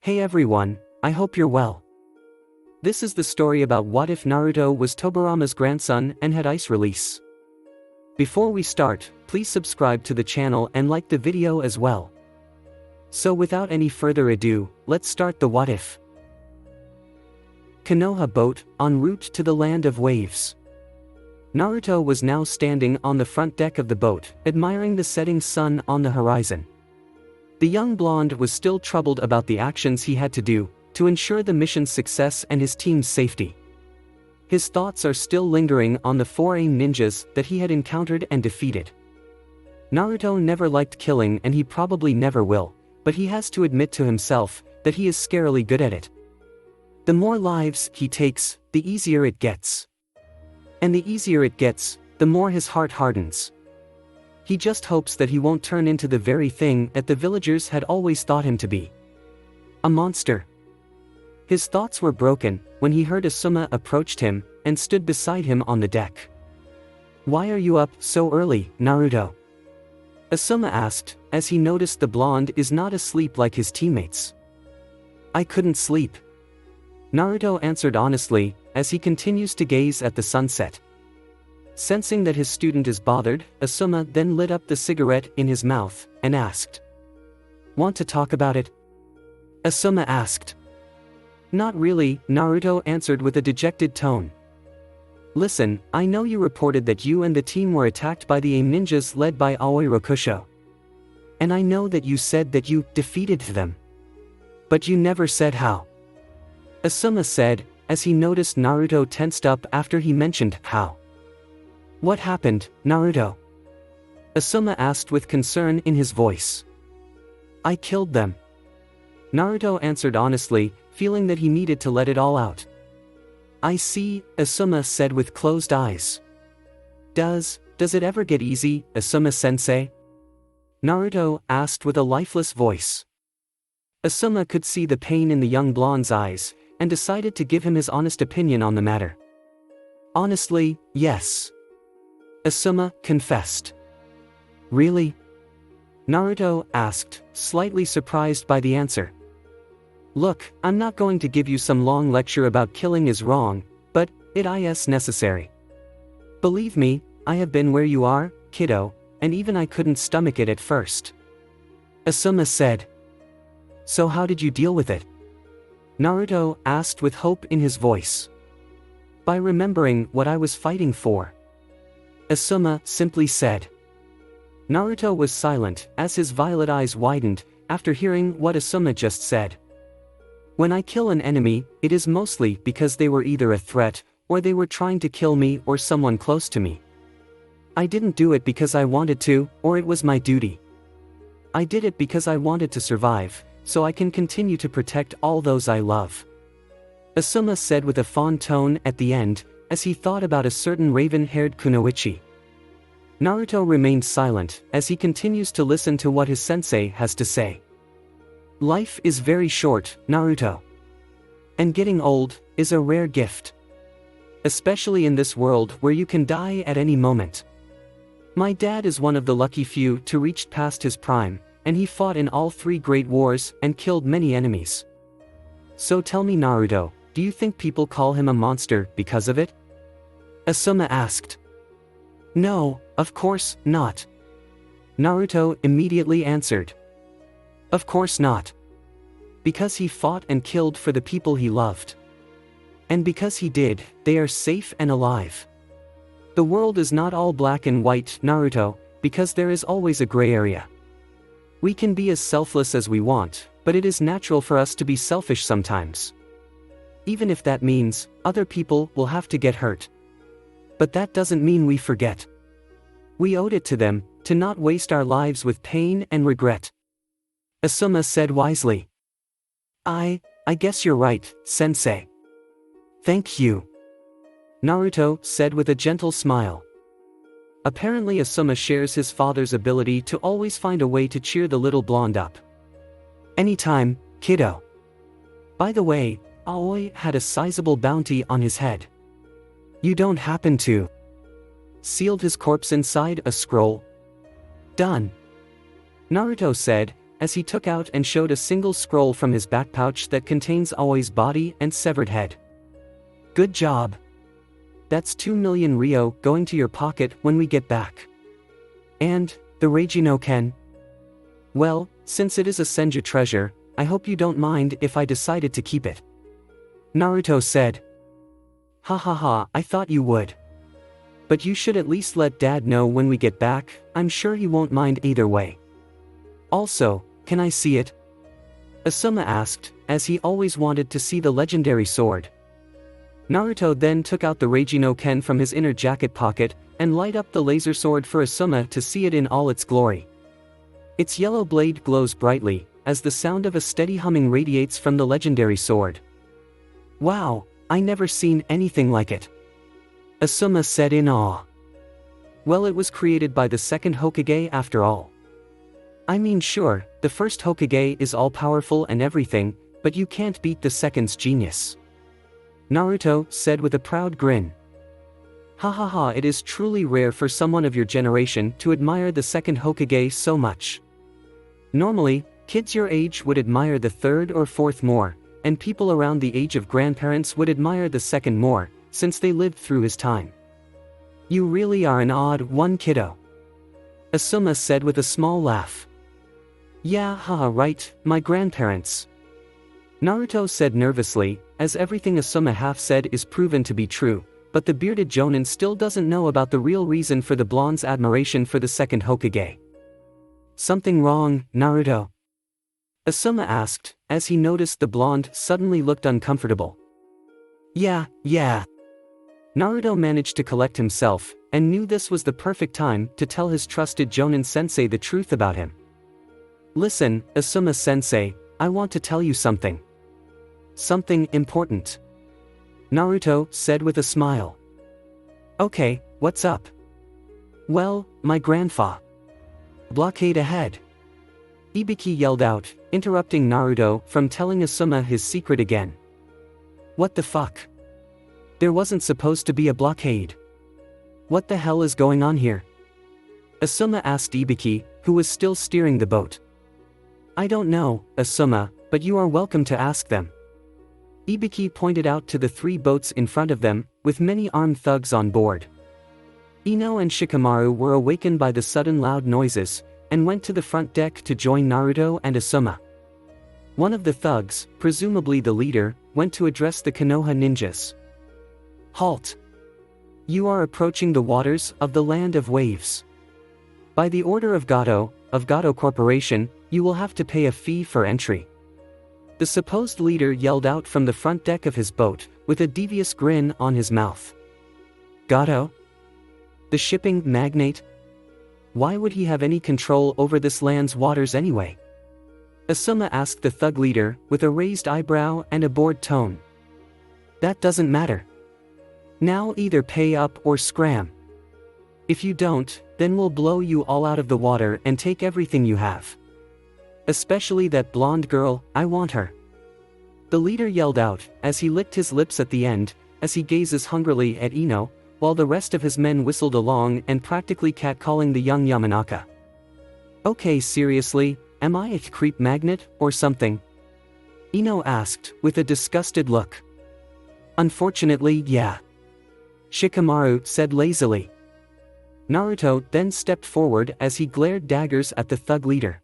Hey everyone, I hope you're well. This is the story about what if Naruto was Tobirama's grandson and had ice release. Before we start, please subscribe to the channel and like the video as well. So without any further ado, let's start the what if. Konoha boat, en route to the land of waves. Naruto was now standing on the front deck of the boat, admiring the setting sun on the horizon. The young blonde was still troubled about the actions he had to do to ensure the mission's success and his team's safety. His thoughts are still lingering on the 4 ninjas that he had encountered and defeated. Naruto never liked killing and he probably never will, but he has to admit to himself that he is scarily good at it. The more lives he takes, the easier it gets. And the easier it gets, the more his heart hardens. He just hopes that he won't turn into the very thing that the villagers had always thought him to be. A monster. His thoughts were broken when he heard Asuma approached him and stood beside him on the deck. "Why are you up so early, Naruto?" Asuma asked, as he noticed the blonde is not asleep like his teammates. "I couldn't sleep," Naruto answered honestly, as he continues to gaze at the sunset. Sensing that his student is bothered, Asuma then lit up the cigarette in his mouth and asked, "Want to talk about it?" Asuma asked. "Not really," Naruto answered with a dejected tone. "Listen, I know you reported that you and the team were attacked by the ninjas led by Aoi Rokusho. And I know that you said that you defeated them. But you never said how," Asuma said, as he noticed Naruto tensed up after he mentioned how. "What happened, Naruto?" Asuma asked with concern in his voice. "I killed them," Naruto answered honestly, feeling that he needed to let it all out. "I see," Asuma said with closed eyes. Does it ever get easy, Asuma-sensei?" Naruto asked with a lifeless voice. Asuma could see the pain in the young blonde's eyes, and decided to give him his honest opinion on the matter. "Honestly, yes," Asuma confessed. "Really?" Naruto asked, slightly surprised by the answer. "Look, I'm not going to give you some long lecture about killing is wrong, but it is necessary. Believe me, I have been where you are, kiddo, and even I couldn't stomach it at first," Asuma said. "So how did you deal with it?" Naruto asked with hope in his voice. "By remembering what I was fighting for," Asuma simply said. Naruto was silent as his violet eyes widened after hearing what Asuma just said. "When I kill an enemy, it is mostly because they were either a threat, or they were trying to kill me or someone close to me. I didn't do it because I wanted to, or it was my duty. I did it because I wanted to survive, so I can continue to protect all those I love," Asuma said with a fond tone at the end, as he thought about a certain raven-haired kunoichi. Naruto remained silent as he continues to listen to what his sensei has to say. "Life is very short, Naruto. And getting old is a rare gift. Especially in this world where you can die at any moment. My dad is one of the lucky few to reach past his prime, and he fought in all 3 great wars and killed many enemies. So tell me, Naruto, do you think people call him a monster because of it?" Asuma asked. "No, of course not," Naruto immediately answered. "Of course not. Because he fought and killed for the people he loved. And because he did, they are safe and alive. The world is not all black and white, Naruto, because there is always a gray area. We can be as selfless as we want, but it is natural for us to be selfish sometimes. Even if that means other people will have to get hurt. But that doesn't mean we forget. We owed it to them to not waste our lives with pain and regret," Asuma said wisely. I guess you're right, sensei. Thank you," Naruto said with a gentle smile. Apparently Asuma shares his father's ability to always find a way to cheer the little blonde up. "Anytime, kiddo. By the way, Aoi had a sizable bounty on his head. You don't happen to sealed his corpse inside a scroll?" "Done," Naruto said, as he took out and showed a single scroll from his back pouch that contains Aoi's body and severed head. Good job. That's 2 million Ryo going to your pocket when we get back. And, the Reiji no Ken? Well, since it is a Senju treasure, I hope you don't mind if I decided to keep it. Naruto said. Ha ha ha, I thought you would. But you should at least let Dad know when we get back, I'm sure he won't mind either way. Also, can I see it? Asuma asked, as he always wanted to see the legendary sword. Naruto then took out the Reiji no Ken from his inner jacket pocket, and light up the laser sword for Asuma to see it in all its glory. Its yellow blade glows brightly, as the sound of a steady humming radiates from the legendary sword. Wow, I never seen anything like it. Asuma said in awe. Well, it was created by the second Hokage after all. I mean sure, the first Hokage is all-powerful and everything, but you can't beat the second's genius. Naruto said with a proud grin. Ha ha ha, it is truly rare for someone of your generation to admire the second Hokage so much. Normally, kids your age would admire the third or fourth more, and people around the age of grandparents would admire the second more, since they lived through his time. You really are an odd one, kiddo. Asuma said with a small laugh. Yeah, haha, right, my grandparents. Naruto said nervously, as everything Asuma half said is proven to be true, but the bearded Jonin still doesn't know about the real reason for the blonde's admiration for the second Hokage. Something wrong, Naruto? Asuma asked, as he noticed the blonde suddenly looked uncomfortable. Yeah. Naruto managed to collect himself, and knew this was the perfect time to tell his trusted Jonin sensei the truth about him. Listen, Asuma sensei, I want to tell you something. Something important. Naruto said with a smile. Okay, what's up? Well, my grandfa. Blockade ahead. Ibiki yelled out, interrupting Naruto from telling Asuma his secret again. What the fuck? There wasn't supposed to be a blockade. What the hell is going on here? Asuma asked Ibiki, who was still steering the boat. I don't know, Asuma, but you are welcome to ask them. Ibiki pointed out to the 3 boats in front of them, with many armed thugs on board. Ino and Shikamaru were awakened by the sudden loud noises, and went to the front deck to join Naruto and Asuma. One of the thugs, presumably the leader, went to address the Konoha ninjas. Halt! You are approaching the waters of the Land of Waves. By the order of Gato Corporation, you will have to pay a fee for entry. The supposed leader yelled out from the front deck of his boat, with a devious grin on his mouth. Gato? The shipping magnate? Why would he have any control over this land's waters anyway? Asuma asked the thug leader, with a raised eyebrow and a bored tone. That doesn't matter. Now either pay up or scram. If you don't, then we'll blow you all out of the water and take everything you have. Especially that blonde girl, I want her. The leader yelled out, as he licked his lips at the end, as he gazes hungrily at Ino, while the rest of his men whistled along and practically catcalling the young Yamanaka. Okay, seriously, am I a creep magnet, or something? Ino asked, with a disgusted look. Unfortunately, yeah. Shikamaru said lazily. Naruto then stepped forward as he glared daggers at the thug leader.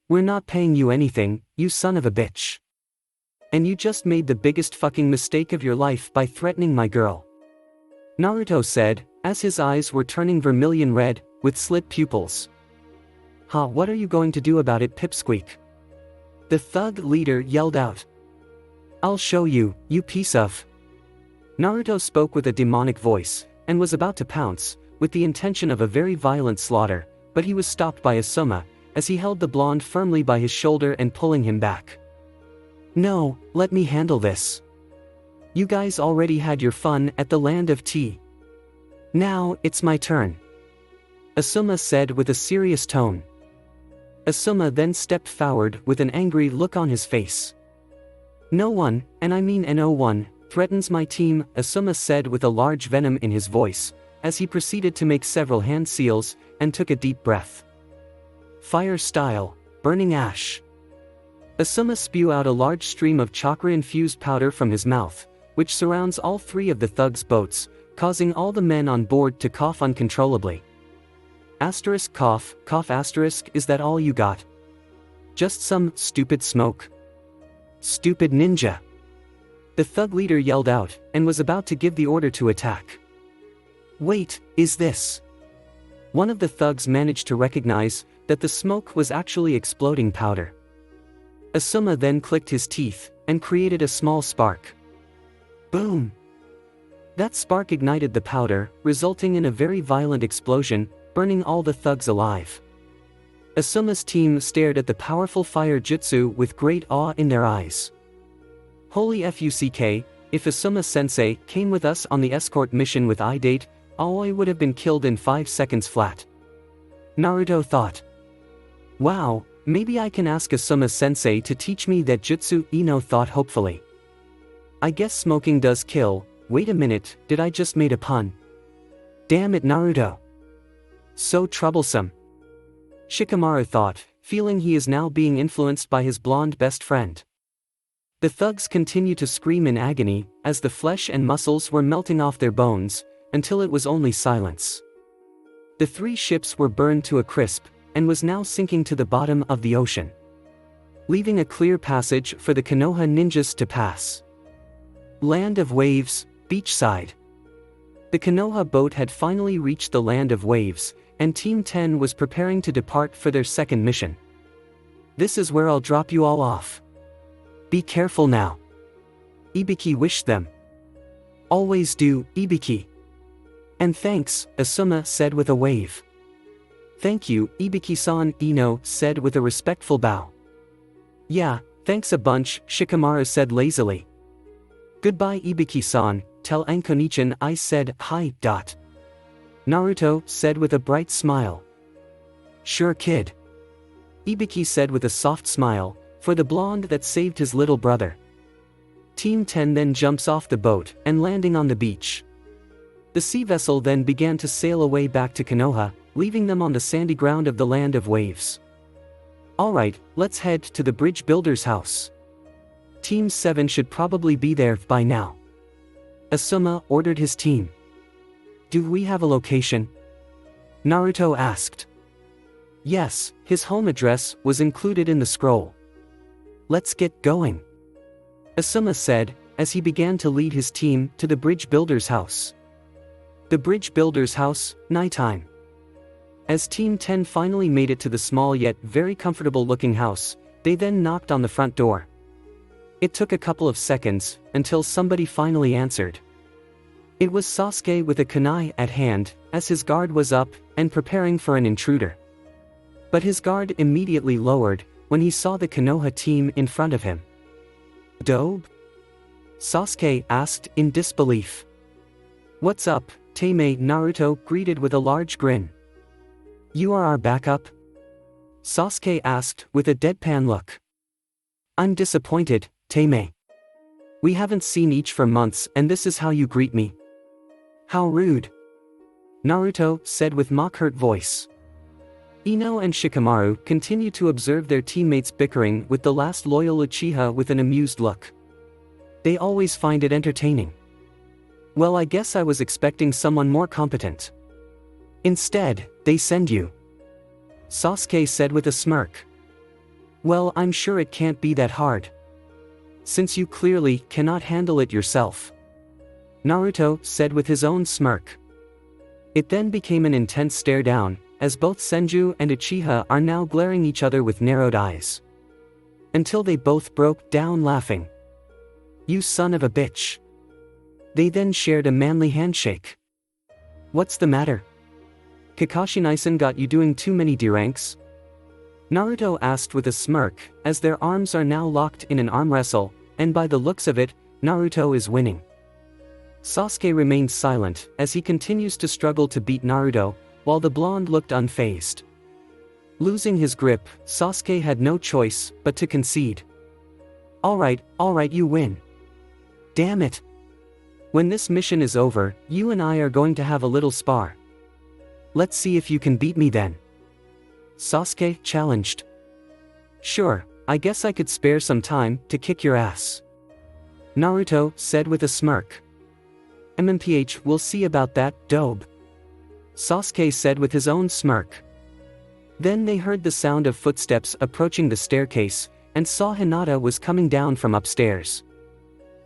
We're not paying you anything, you son of a bitch. And you just made the biggest fucking mistake of your life by threatening my girl. Naruto said, as his eyes were turning vermilion red, with slit pupils. What are you going to do about it, pipsqueak? The thug leader yelled out. I'll show you, you piece of... Naruto spoke with a demonic voice, and was about to pounce, with the intention of a very violent slaughter, but he was stopped by Asuma, as he held the blonde firmly by his shoulder and pulling him back. No, let me handle this. You guys already had your fun at the Land of Tea. Now, it's my turn. Asuma said with a serious tone. Asuma then stepped forward with an angry look on his face. No one, and I mean no one, threatens my team, Asuma said with a large venom in his voice, as he proceeded to make several hand seals, and took a deep breath. Fire style, burning ash. Asuma spew out a large stream of chakra-infused powder from his mouth, which surrounds all three of the thugs' boats, causing all the men on board to cough uncontrollably. Asterisk cough, cough asterisk, is that all you got? Just some stupid smoke? Stupid ninja! The thug leader yelled out, and was about to give the order to attack. Wait, is this? One of the thugs managed to recognize that the smoke was actually exploding powder. Asuma then clicked his teeth, and created a small spark. Boom! That spark ignited the powder, resulting in a very violent explosion, burning all the thugs alive. Asuma's team stared at the powerful fire jutsu with great awe in their eyes. Holy fuck, if Asuma-sensei came with us on the escort mission with I-Date, Aoi would have been killed in 5 seconds flat. Naruto thought. Wow, maybe I can ask Asuma-sensei to teach me that jutsu. Ino thought hopefully. I guess smoking does kill. Wait a minute, did I just made a pun? Damn it, Naruto. So troublesome. Shikamaru thought, feeling he is now being influenced by his blonde best friend. The thugs continued to scream in agony, as the flesh and muscles were melting off their bones, until it was only silence. The 3 ships were burned to a crisp, and was now sinking to the bottom of the ocean, leaving a clear passage for the Konoha ninjas to pass. Land of Waves, beachside. The Konoha boat had finally reached the Land of Waves, and Team 10 was preparing to depart for their second mission. This is where I'll drop you all off. Be careful now. Ibiki wished them. Always do, Ibiki. And thanks, Asuma said with a wave. Thank you, Ibiki-san, Ino said with a respectful bow. Yeah, thanks a bunch, Shikamaru said lazily. Goodbye Ibiki-san, tell Ankonichan I said hi. Naruto said with a bright smile. Sure kid. Ibiki said with a soft smile, for the blonde that saved his little brother. Team 10 then jumps off the boat and landing on the beach. The sea vessel then began to sail away back to Konoha, leaving them on the sandy ground of the Land of Waves. Alright, let's head to the bridge builder's house. Team 7 should probably be there by now. Asuma ordered his team. Do we have a location? Naruto asked. Yes, his home address was included in the scroll. Let's get going. Asuma said, as he began to lead his team to the bridge builder's house. The bridge builder's house, nighttime. As Team 10 finally made it to the small yet very comfortable looking house, they then knocked on the front door. It took a couple of seconds, until somebody finally answered. It was Sasuke with a kunai at hand, as his guard was up, and preparing for an intruder. But his guard immediately lowered, when he saw the Konoha team in front of him. Dobe? Sasuke asked in disbelief. What's up, Teime? Naruto greeted with a large grin. You are our backup? Sasuke asked with a deadpan look. I'm disappointed, Teime. We haven't seen each for months and this is how you greet me? How rude. Naruto said with mock-hurt voice. Ino and Shikamaru continued to observe their teammates bickering with the last loyal Uchiha with an amused look. They always find it entertaining. Well, I guess I was expecting someone more competent. Instead, they send you. Sasuke said with a smirk. Well, I'm sure it can't be that hard. Since you clearly cannot handle it yourself. Naruto said with his own smirk. It then became an intense stare down, as both Senju and Uchiha are now glaring each other with narrowed eyes. Until they both broke down laughing. You son of a bitch. They then shared a manly handshake. What's the matter? Kakashi-san got you doing too many D-ranks? Naruto asked with a smirk, as their arms are now locked in an arm wrestle, and by the looks of it, Naruto is winning. Sasuke remains silent, as he continues to struggle to beat Naruto, while the blonde looked unfazed. Losing his grip, Sasuke had no choice but to concede. Alright, you win. Damn it. When this mission is over, you and I are going to have a little spar. Let's see if you can beat me then. Sasuke challenged. Sure, I guess I could spare some time to kick your ass. Naruto said with a smirk. MMPH, we'll see about that, dobe. Sasuke said with his own smirk. Then they heard the sound of footsteps approaching the staircase, and saw Hinata was coming down from upstairs.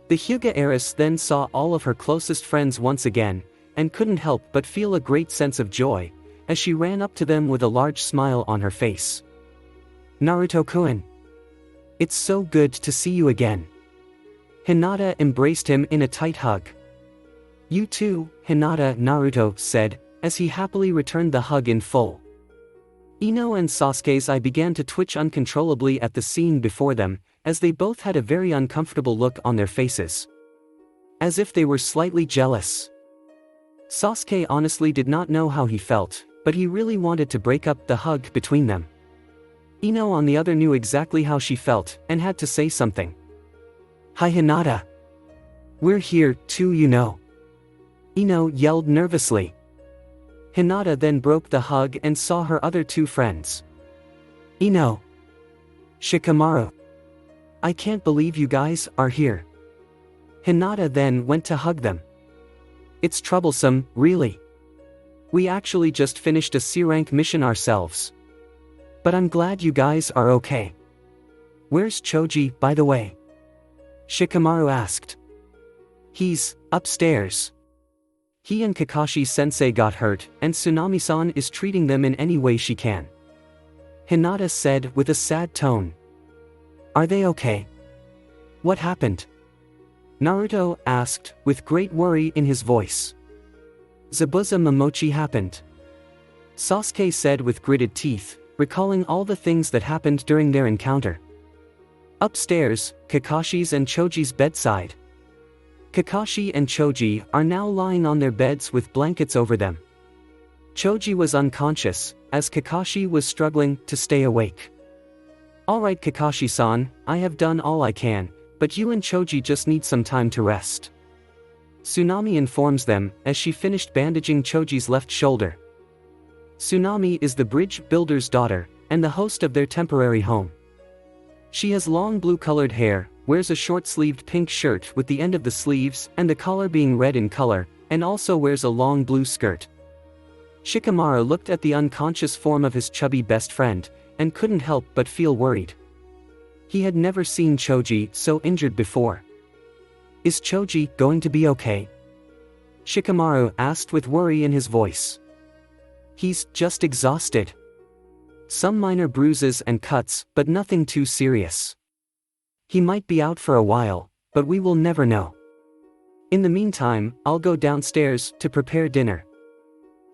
The Hyuga heiress then saw all of her closest friends once again, and couldn't help but feel a great sense of joy, as she ran up to them with a large smile on her face. Naruto-kun. It's so good to see you again. Hinata embraced him in a tight hug. You too, Hinata, Naruto said, as he happily returned the hug in full. Ino and Sasuke's eye began to twitch uncontrollably at the scene before them, as they both had a very uncomfortable look on their faces. As if they were slightly jealous. Sasuke honestly did not know how he felt, but he really wanted to break up the hug between them. Ino on the other knew exactly how she felt, and had to say something. Hi Hinata. We're here, too, you know. Ino yelled nervously. Hinata then broke the hug and saw her other two friends. Ino. Shikamaru. I can't believe you guys are here. Hinata then went to hug them. It's troublesome, really. We actually just finished a C-rank mission ourselves. But I'm glad you guys are okay. Where's Choji, by the way? Shikamaru asked. He's upstairs. He and Kakashi-sensei got hurt, and Tsunami-san is treating them in any way she can. Hinata said with a sad tone. Are they okay? What happened? Naruto asked, with great worry in his voice. Zabuza Momochi happened. Sasuke said with gritted teeth, recalling all the things that happened during their encounter. Upstairs, Kakashi's and Choji's bedside. Kakashi and Choji are now lying on their beds with blankets over them. Choji was unconscious, as Kakashi was struggling to stay awake. Alright Kakashi-san, I have done all I can, but you and Choji just need some time to rest. Tsunami informs them, as she finished bandaging Choji's left shoulder. Tsunami is the bridge builder's daughter, and the host of their temporary home. She has long blue-colored hair, wears a short-sleeved pink shirt with the end of the sleeves and the collar being red in color, and also wears a long blue skirt. Shikamaru looked at the unconscious form of his chubby best friend, and couldn't help but feel worried. He had never seen Choji so injured before. Is Choji going to be okay? Shikamaru asked with worry in his voice. He's just exhausted. Some minor bruises and cuts, but nothing too serious. He might be out for a while, but we will never know. In the meantime, I'll go downstairs to prepare dinner.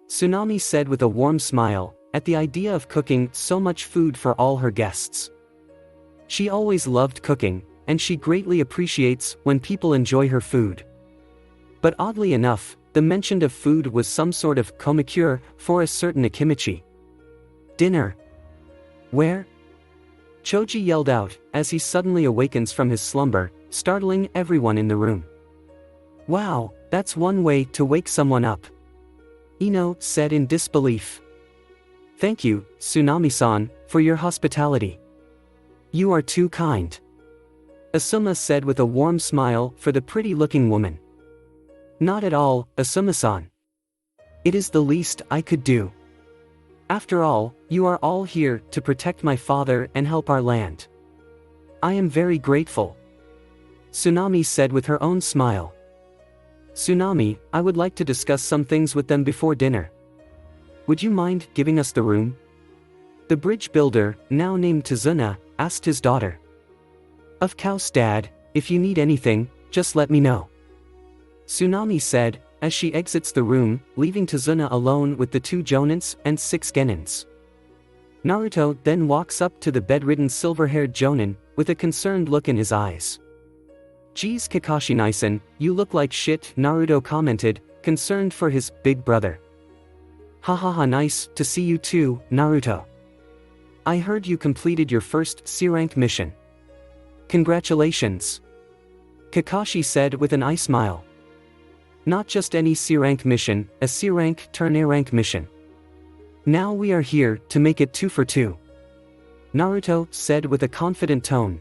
Tsunami said with a warm smile, at the idea of cooking so much food for all her guests. She always loved cooking, and she greatly appreciates when people enjoy her food. But oddly enough, the mention of food was some sort of komikure for a certain Akimichi. Dinner. Where? Choji yelled out, as he suddenly awakens from his slumber, startling everyone in the room. Wow, that's one way to wake someone up. Ino said in disbelief. Thank you, Tsunami-san, for your hospitality. You are too kind. Asuma said with a warm smile for the pretty-looking woman. Not at all, Asuma-san. It is the least I could do. After all, you are all here to protect my father and help our land. I am very grateful. Tsunami said with her own smile. Tsunami, I would like to discuss some things with them before dinner. Would you mind giving us the room? The bridge builder, now named Tazuna, asked his daughter. Of course, Dad, if you need anything, just let me know. Tsunami said, as she exits the room, leaving Tazuna alone with the 2 Jonins and 6 Genins. Naruto then walks up to the bedridden silver-haired Jonin, with a concerned look in his eyes. Geez Kakashi-san, you look like shit, Naruto commented, concerned for his big brother. Hahaha, nice to see you too, Naruto. I heard you completed your first C-rank mission. Congratulations. Kakashi said with an eye smile. Not just any C-rank mission, a C-rank turn A-rank mission. Now we are here to make it 2 for 2. Naruto said with a confident tone.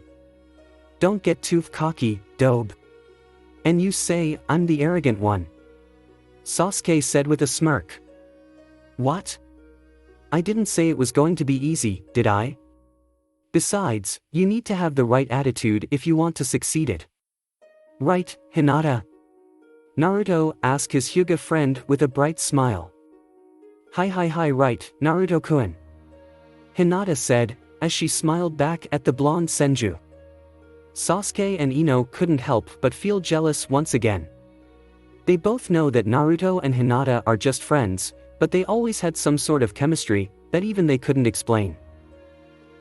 Don't get too cocky, dobe. And you say, I'm the arrogant one. Sasuke said with a smirk. What? I didn't say it was going to be easy, did I? Besides, you need to have the right attitude if you want to succeed it. Right, Hinata? Naruto asked his Hyuga friend with a bright smile. Hi right, Naruto-kun. Hinata said, as she smiled back at the blonde Senju. Sasuke and Ino couldn't help but feel jealous once again. They both know that Naruto and Hinata are just friends, but they always had some sort of chemistry that even they couldn't explain.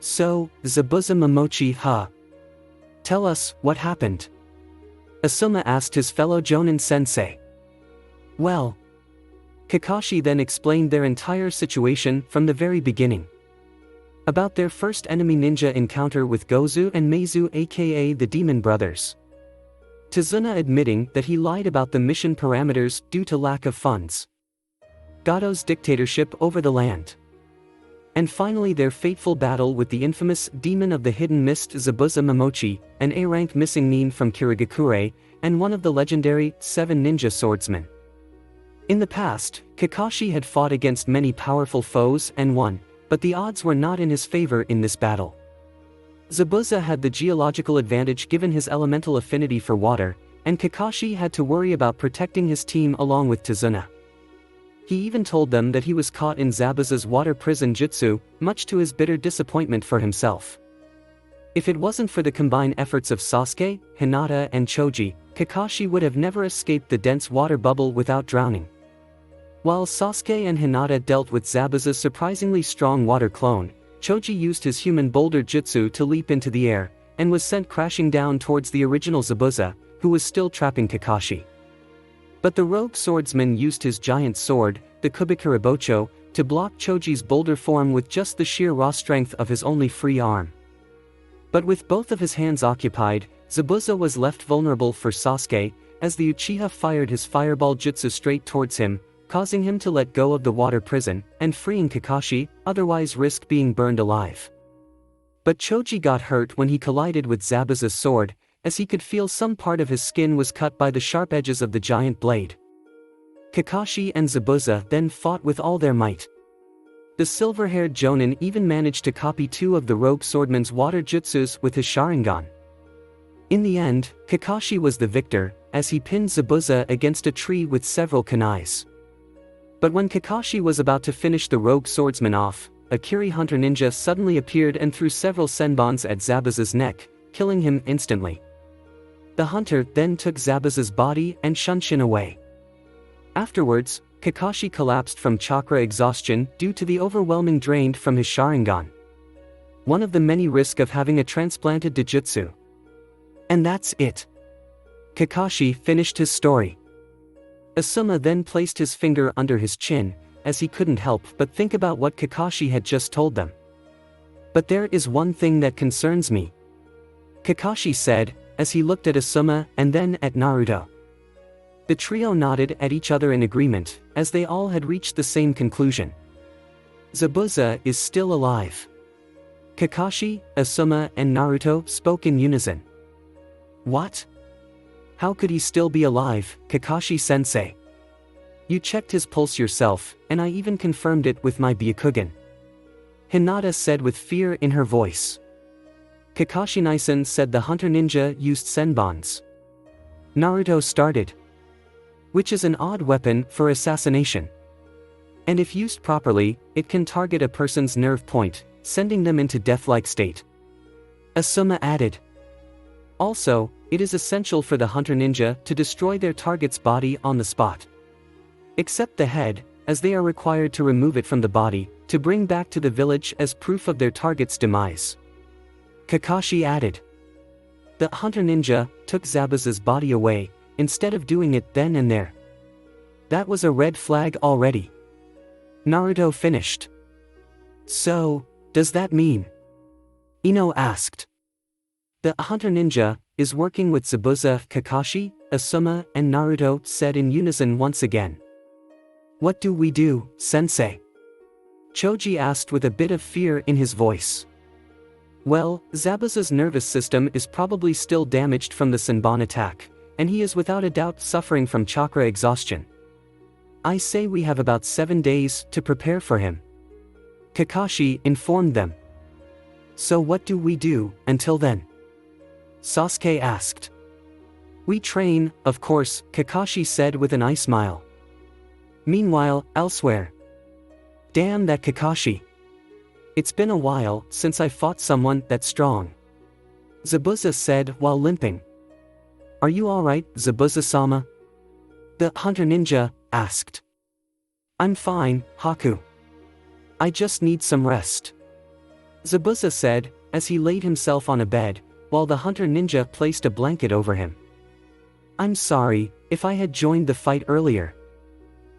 So, Zabuza Momochi huh? Tell us, what happened? Asuma asked his fellow Jonin sensei. Well, Kakashi then explained their entire situation from the very beginning. About their first enemy ninja encounter with Gozu and Meizu aka the Demon Brothers. Tazuna admitting that he lied about the mission parameters due to lack of funds. Gado's dictatorship over the land. And finally their fateful battle with the infamous Demon of the Hidden Mist Zabuza Momochi, an A-rank missing nin from Kirigakure, and one of the legendary 7 ninja swordsmen. In the past, Kakashi had fought against many powerful foes and won, but the odds were not in his favor in this battle. Zabuza had the geological advantage given his elemental affinity for water, and Kakashi had to worry about protecting his team along with Tazuna. He even told them that he was caught in Zabuza's water prison jutsu, much to his bitter disappointment for himself. If it wasn't for the combined efforts of Sasuke, Hinata and Choji, Kakashi would have never escaped the dense water bubble without drowning. While Sasuke and Hinata dealt with Zabuza's surprisingly strong water clone, Choji used his human boulder jutsu to leap into the air, and was sent crashing down towards the original Zabuza, who was still trapping Kakashi. But the rogue swordsman used his giant sword, the Kubikuribocho, to block Choji's boulder form with just the sheer raw strength of his only free arm. But with both of his hands occupied, Zabuza was left vulnerable for Sasuke, as the Uchiha fired his fireball jutsu straight towards him, causing him to let go of the water prison, and freeing Kakashi, otherwise risk being burned alive. But Choji got hurt when he collided with Zabuza's sword, as he could feel some part of his skin was cut by the sharp edges of the giant blade. Kakashi and Zabuza then fought with all their might. The silver-haired Jonin even managed to copy 2 of the rogue swordman's water jutsus with his Sharingan. In the end, Kakashi was the victor, as he pinned Zabuza against a tree with several kunais. But when Kakashi was about to finish the rogue swordsman off, a Kiri hunter ninja suddenly appeared and threw several senbons at Zabuza's neck, killing him instantly. The hunter then took Zabuza's body and Shunshin away. Afterwards, Kakashi collapsed from chakra exhaustion due to the overwhelming drain from his Sharingan. One of the many risks of having a transplanted Dojutsu. And that's it. Kakashi finished his story. Asuma then placed his finger under his chin, as he couldn't help but think about what Kakashi had just told them. But there is one thing that concerns me, Kakashi said, as he looked at Asuma and then at Naruto. The trio nodded at each other in agreement, as they all had reached the same conclusion. Zabuza is still alive. Kakashi, Asuma and Naruto spoke in unison. What? How could he still be alive, Kakashi-sensei? You checked his pulse yourself, and I even confirmed it with my Byakugan. Hinata said with fear in her voice. Kakashi-Nisen said the hunter ninja used senbons. Naruto started. Which is an odd weapon for assassination. And if used properly, it can target a person's nerve point, sending them into death-like state. Asuma added. Also, it is essential for the hunter ninja to destroy their target's body on the spot. Except the head, as they are required to remove it from the body, to bring back to the village as proof of their target's demise. Kakashi added. The hunter ninja took Zabuza's body away, instead of doing it then and there. That was a red flag already. Naruto finished. So, does that mean? Ino asked. The hunter ninja is working with Zabuza, Kakashi, Asuma, and Naruto said in unison once again. What do we do, sensei? Choji asked with a bit of fear in his voice. Well, Zabuza's nervous system is probably still damaged from the Senbon attack, and he is without a doubt suffering from chakra exhaustion. I say we have about 7 days to prepare for him. Kakashi informed them. So what do we do until then? Sasuke asked. We train, of course, Kakashi said with an ice smile. Meanwhile, elsewhere. Damn that Kakashi. It's been a while since I fought someone that strong. Zabuza said while limping. Are you alright, Zabuza-sama? The hunter ninja asked. I'm fine, Haku. I just need some rest. Zabuza said, as he laid himself on a bed, while the hunter ninja placed a blanket over him. I'm sorry, if I had joined the fight earlier.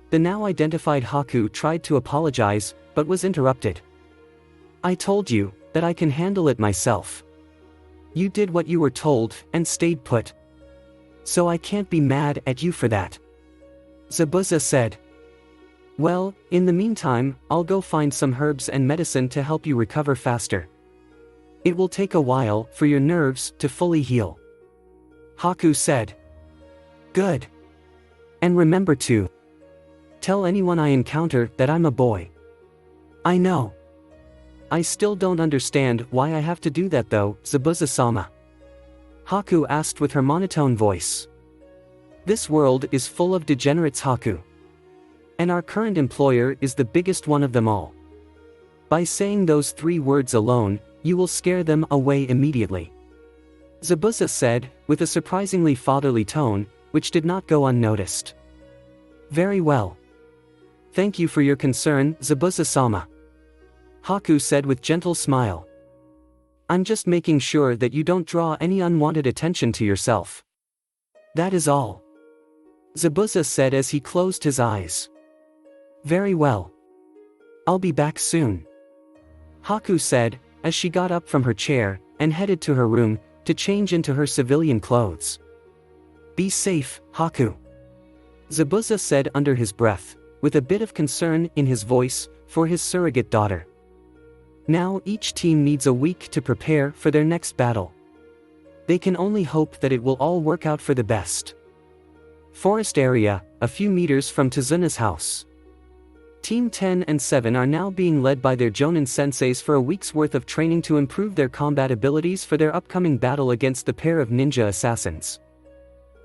The now identified Haku tried to apologize, but was interrupted. I told you that I can handle it myself. You did what you were told and stayed put. So I can't be mad at you for that. Zabuza said. Well, in the meantime, I'll go find some herbs and medicine to help you recover faster. It will take a while for your nerves to fully heal. Haku said. Good. And remember to tell anyone I encounter that I'm a boy. I know. I still don't understand why I have to do that though, Zabuza-sama. Haku asked with her monotone voice. This world is full of degenerates, Haku. And our current employer is the biggest one of them all. By saying those 3 words alone, you will scare them away immediately. Zabuza said, with a surprisingly fatherly tone, which did not go unnoticed. Very well. Thank you for your concern, Zabuza-sama. Haku said with gentle smile. I'm just making sure that you don't draw any unwanted attention to yourself. That is all. Zabuza said as he closed his eyes. Very well. I'll be back soon. Haku said, as she got up from her chair, and headed to her room, to change into her civilian clothes. Be safe, Haku. Zabuza said under his breath, with a bit of concern in his voice, for his surrogate daughter. Now each team needs a week to prepare for their next battle. They can only hope that it will all work out for the best. Forest area, a few meters from Tazuna's house. Team 10 and 7 are now being led by their Jonin senseis for a week's worth of training to improve their combat abilities for their upcoming battle against the pair of ninja assassins.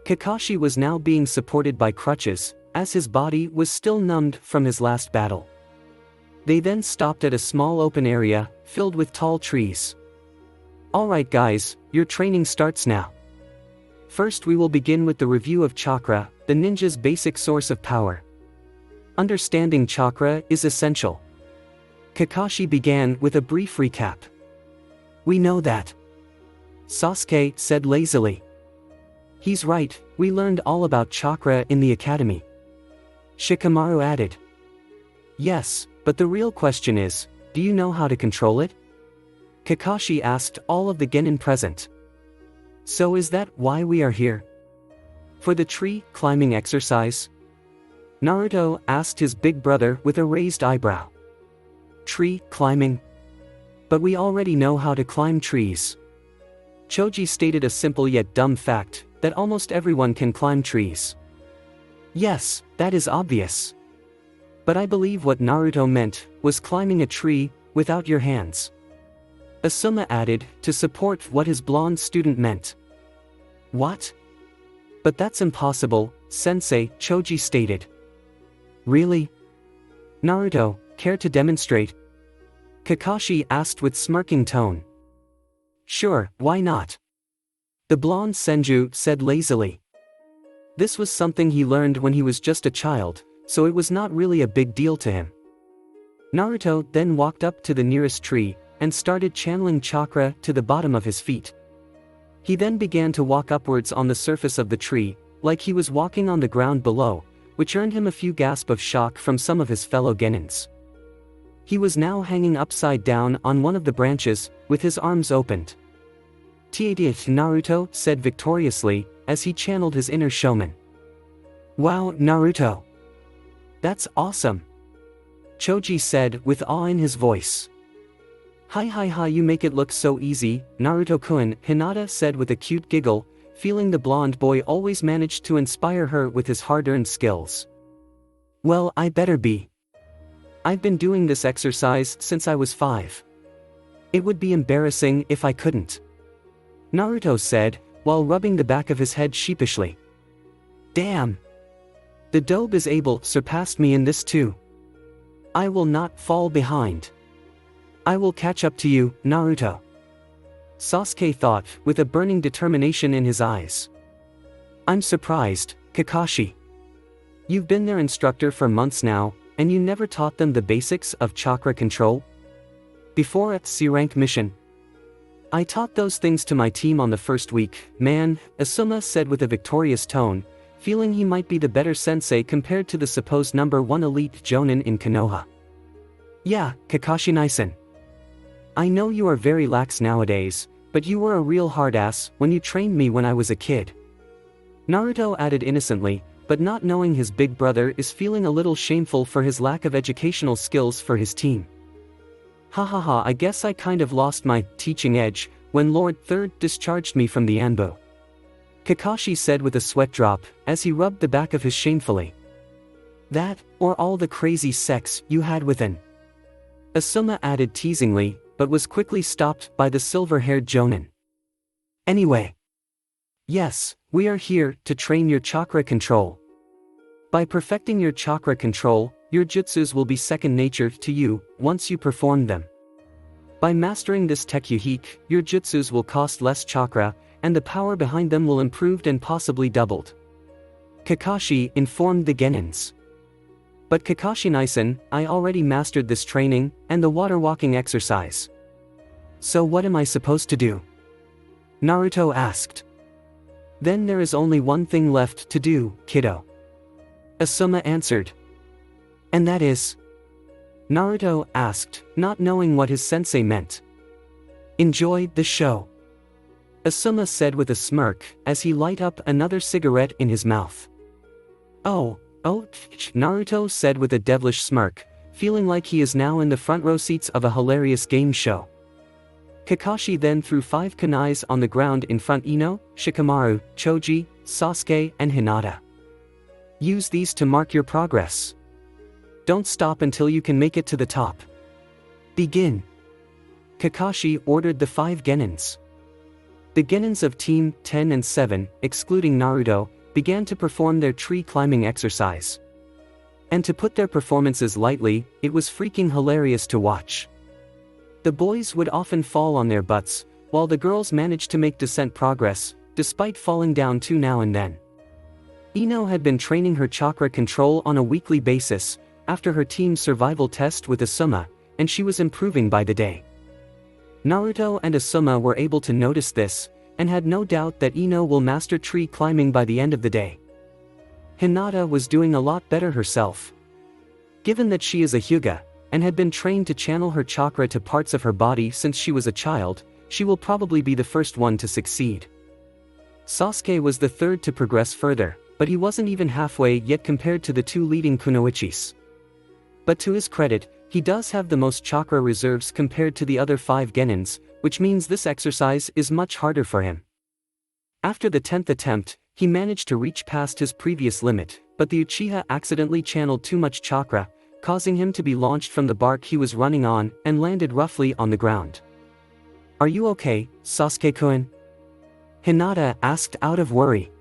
Kakashi was now being supported by crutches, as his body was still numbed from his last battle. They then stopped at a small open area, filled with tall trees. Alright guys, your training starts now. First we will begin with the review of chakra, the ninja's basic source of power. Understanding chakra is essential. Kakashi began with a brief recap. We know that. Sasuke said lazily. He's right, we learned all about chakra in the academy. Shikamaru added. Yes, but the real question is, do you know how to control it? Kakashi asked all of the genin present. So is that why we are here? For the tree climbing exercise? Naruto asked his big brother with a raised eyebrow. Tree climbing? But we already know how to climb trees. Choji stated a simple yet dumb fact, that almost everyone can climb trees. Yes, that is obvious. But I believe what Naruto meant was climbing a tree without your hands. Asuma added to support what his blonde student meant. What? But that's impossible, Sensei, Choji stated. Really? Naruto, care to demonstrate? Kakashi asked with smirking tone. Sure, why not? The blonde Senju said lazily. This was something he learned when he was just a child, so it was not really a big deal to him. Naruto then walked up to the nearest tree, and started channeling chakra to the bottom of his feet. He then began to walk upwards on the surface of the tree, like he was walking on the ground below, which earned him a few gasps of shock from some of his fellow genins. He was now hanging upside down on one of the branches, with his arms opened. Tadith, Naruto said victoriously, as he channeled his inner showman. Wow, Naruto! That's awesome! Choji said with awe in his voice. Hi hi hi, you make it look so easy, Naruto-kun, Hinata said with a cute giggle, feeling the blonde boy always managed to inspire her with his hard-earned skills. Well, I better be. I've been doing this exercise since I was 5. It would be embarrassing if I couldn't. Naruto said, while rubbing the back of his head sheepishly. Damn! The dobe is able surpassed me in this too. I will not fall behind. I will catch up to you, Naruto. Sasuke thought, with a burning determination in his eyes. I'm surprised, Kakashi. You've been their instructor for months now, and you never taught them the basics of chakra control? Before a C-rank mission. I taught those things to my team on the first week, man, Asuma said with a victorious tone, feeling he might be the better sensei compared to the supposed #1 elite jonin in Konoha. Yeah, Kakashi-Naisen. I know you are very lax nowadays, but you were a real hard-ass when you trained me when I was a kid. Naruto added innocently, but not knowing his big brother is feeling a little shameful for his lack of educational skills for his team. Ha ha ha, I guess I kind of lost my teaching edge when Lord Third discharged me from the Anbo. Kakashi said with a sweat drop, as he rubbed the back of his shamefully. That, or all the crazy sex you had within. Asuma added teasingly, but was quickly stopped by the silver-haired jonin. Anyway. Yes, we are here to train your chakra control. By perfecting your chakra control, your jutsus will be second nature to you once you perform them. By mastering this technique, your jutsus will cost less chakra, and the power behind them will improved and possibly doubled. Kakashi informed the genins. But Kakashi-Naisen, I already mastered this training, and the water walking exercise. So what am I supposed to do? Naruto asked. Then there is only one thing left to do, kiddo. Asuma answered. And that is? Naruto asked, not knowing what his sensei meant. Enjoy the show. Asuma said with a smirk, as he light up another cigarette in his mouth. Oh, Naruto said with a devilish smirk, feeling like he is now in the front row seats of a hilarious game show. Kakashi then threw 5 kunais on the ground in front Ino, Shikamaru, Choji, Sasuke and Hinata. Use these to mark your progress. Don't stop until you can make it to the top. Begin. Kakashi ordered the 5 genins. The genins of Team 10 and 7, excluding Naruto, began to perform their tree climbing exercise. And to put their performances lightly, it was freaking hilarious to watch. The boys would often fall on their butts, while the girls managed to make decent progress, despite falling down too now and then. Ino had been training her chakra control on a weekly basis, after her team's survival test with Asuma, and she was improving by the day. Naruto and Asuma were able to notice this, and had no doubt that Ino will master tree climbing by the end of the day. Hinata was doing a lot better herself. Given that she is a Hyuga, and had been trained to channel her chakra to parts of her body since she was a child, she will probably be the first one to succeed. Sasuke was the third to progress further, but he wasn't even halfway yet compared to the 2 leading kunoichis. But to his credit, he does have the most chakra reserves compared to the other 5 genins, which means this exercise is much harder for him. After the 10th attempt, he managed to reach past his previous limit, but the Uchiha accidentally channeled too much chakra, causing him to be launched from the bark he was running on and landed roughly on the ground. Are you okay, Sasuke-kun? Hinata asked out of worry.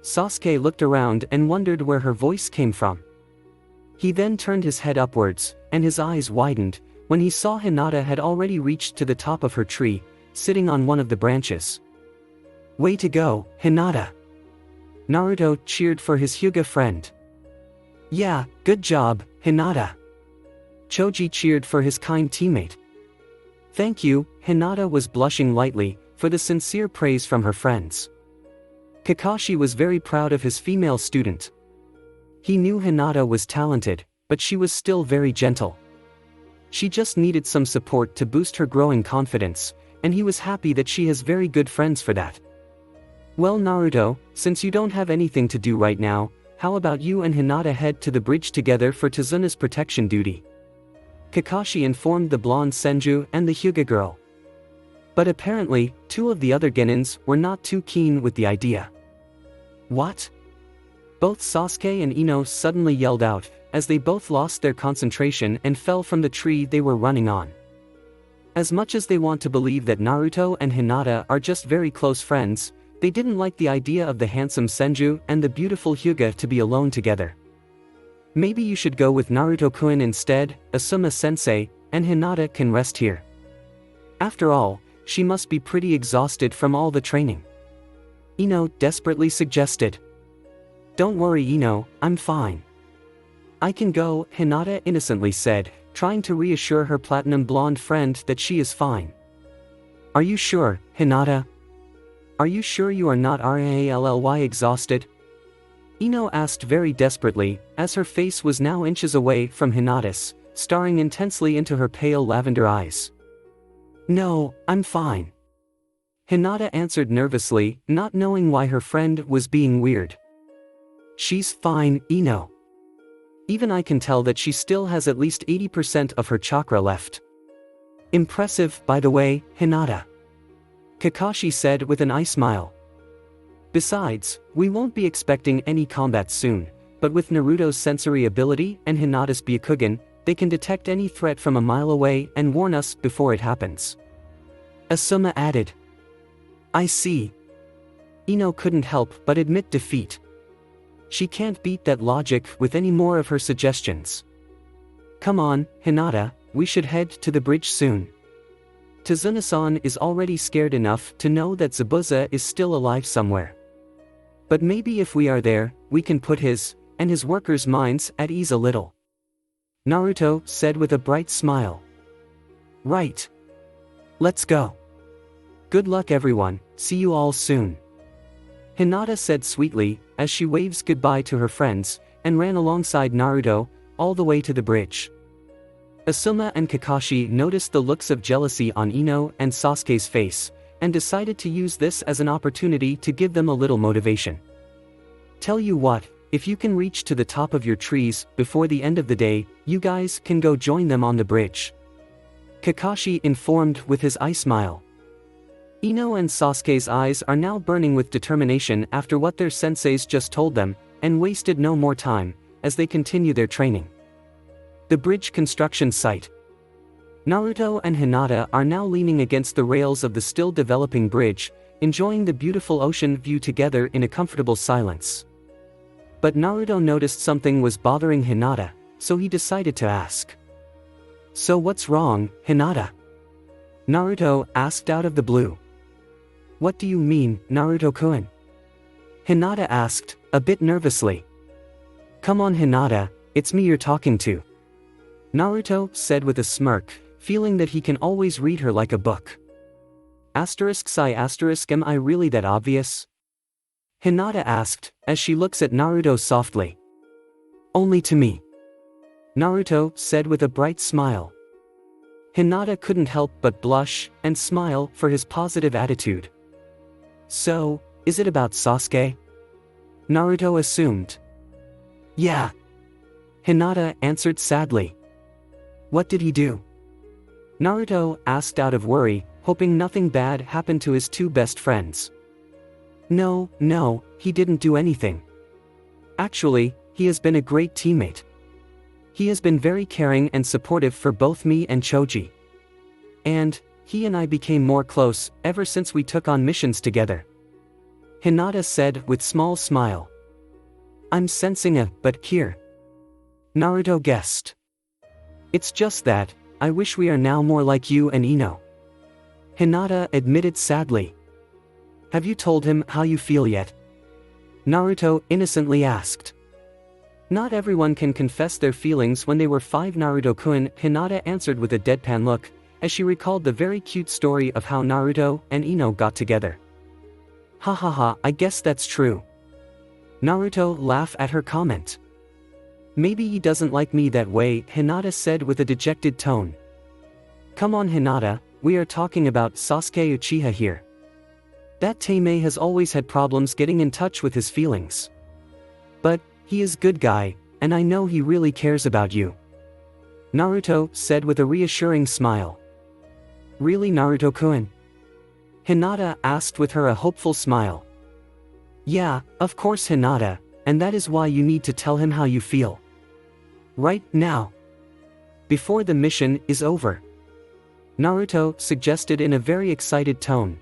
Sasuke looked around and wondered where her voice came from. He then turned his head upwards, and his eyes widened, when he saw Hinata had already reached to the top of her tree, sitting on one of the branches. Way to go, Hinata! Naruto cheered for his Hyuga friend. Yeah, good job, Hinata. Choji cheered for his kind teammate. Thank you, Hinata was blushing lightly, for the sincere praise from her friends. Kakashi was very proud of his female student. He knew Hinata was talented, but she was still very gentle. She just needed some support to boost her growing confidence, and he was happy that she has very good friends for that. Well Naruto, since you don't have anything to do right now, how about you and Hinata head to the bridge together for Tazuna's protection duty? Kakashi informed the blonde Senju and the Hyuga girl. But apparently, two of the other genins were not too keen with the idea. What? Both Sasuke and Ino suddenly yelled out, as they both lost their concentration and fell from the tree they were running on. As much as they want to believe that Naruto and Hinata are just very close friends, they didn't like the idea of the handsome Senju and the beautiful Hyuga to be alone together. Maybe you should go with Naruto-kun instead, Asuma-sensei, and Hinata can rest here. After all, she must be pretty exhausted from all the training. Ino desperately suggested. Don't worry Ino, I'm fine. I can go, Hinata innocently said, trying to reassure her platinum blonde friend that she is fine. Are you sure, Hinata? Are you sure you are not really exhausted? Ino asked very desperately, as her face was now inches away from Hinata's, staring intensely into her pale lavender eyes. No, I'm fine. Hinata answered nervously, not knowing why her friend was being weird. She's fine, Ino. Even I can tell that she still has at least 80% of her chakra left. Impressive, by the way, Hinata. Kakashi said with an eye smile. Besides, we won't be expecting any combat soon, but with Naruto's sensory ability and Hinata's Byakugan, they can detect any threat from a mile away and warn us before it happens. Asuma added. I see. Ino couldn't help but admit defeat. She can't beat that logic with any more of her suggestions. Come on, Hinata, we should head to the bridge soon. Tazuna-san is already scared enough to know that Zabuza is still alive somewhere. But maybe if we are there, we can put his and his workers' minds at ease a little. Naruto said with a bright smile. Right. Let's go. Good luck everyone, see you all soon. Hinata said sweetly, as she waves goodbye to her friends, and ran alongside Naruto, all the way to the bridge. Asuma and Kakashi noticed the looks of jealousy on Ino and Sasuke's face, and decided to use this as an opportunity to give them a little motivation. Tell you what, if you can reach to the top of your trees before the end of the day, you guys can go join them on the bridge. Kakashi informed with his eye smile. Ino and Sasuke's eyes are now burning with determination after what their senseis just told them, and wasted no more time, as they continue their training. The bridge construction site. Naruto and Hinata are now leaning against the rails of the still developing bridge, enjoying the beautiful ocean view together in a comfortable silence. But Naruto noticed something was bothering Hinata, so he decided to ask. So what's wrong, Hinata? Naruto asked out of the blue. What do you mean, Naruto-kun? Hinata asked, a bit nervously. Come on Hinata, it's me you're talking to. Naruto said with a smirk, feeling that he can always read her like a book. Am I really that obvious? Hinata asked, as she looks at Naruto softly. Only to me. Naruto said with a bright smile. Hinata couldn't help but blush and smile for his positive attitude. So, is it about Sasuke? Naruto assumed. Yeah. Hinata answered sadly. What did he do? Naruto asked out of worry, hoping nothing bad happened to his two best friends. No, he didn't do anything. Actually, he has been a great teammate. He has been very caring and supportive for both me and Choji. And, he and I became more close ever since we took on missions together. Hinata said with small smile. I'm sensing a but here. Naruto guessed. It's just that, I wish we are now more like you and Ino. Hinata admitted sadly. Have you told him how you feel yet? Naruto innocently asked. Not everyone can confess their feelings when they were 5. Naruto-kun, Hinata answered with a deadpan look, as she recalled the very cute story of how Naruto and Ino got together. Ha, I guess that's true. Naruto laughed at her comment. Maybe he doesn't like me that way, Hinata said with a dejected tone. Come on Hinata, we are talking about Sasuke Uchiha here. That Taime has always had problems getting in touch with his feelings. But, he is good guy, and I know he really cares about you. Naruto said with a reassuring smile. Really, Naruto-kun? Hinata asked with her a hopeful smile. Yeah, of course, Hinata, and that is why you need to tell him how you feel. Right now. Before the mission is over. Naruto suggested in a very excited tone.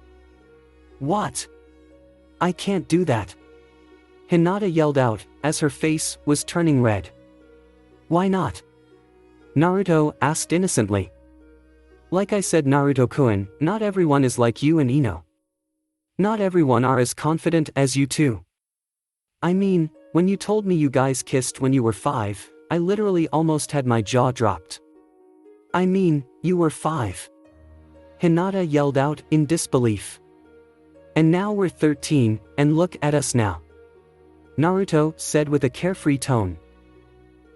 What? I can't do that. Hinata yelled out, as her face was turning red. Why not? Naruto asked innocently. Like I said, Naruto-kun, not everyone is like you and Ino. Not everyone are as confident as you two. I mean, when you told me you guys kissed when you were 5, I literally almost had my jaw dropped. I mean, you were 5. Hinata yelled out in disbelief. And now we're 13, and look at us now. Naruto said with a carefree tone.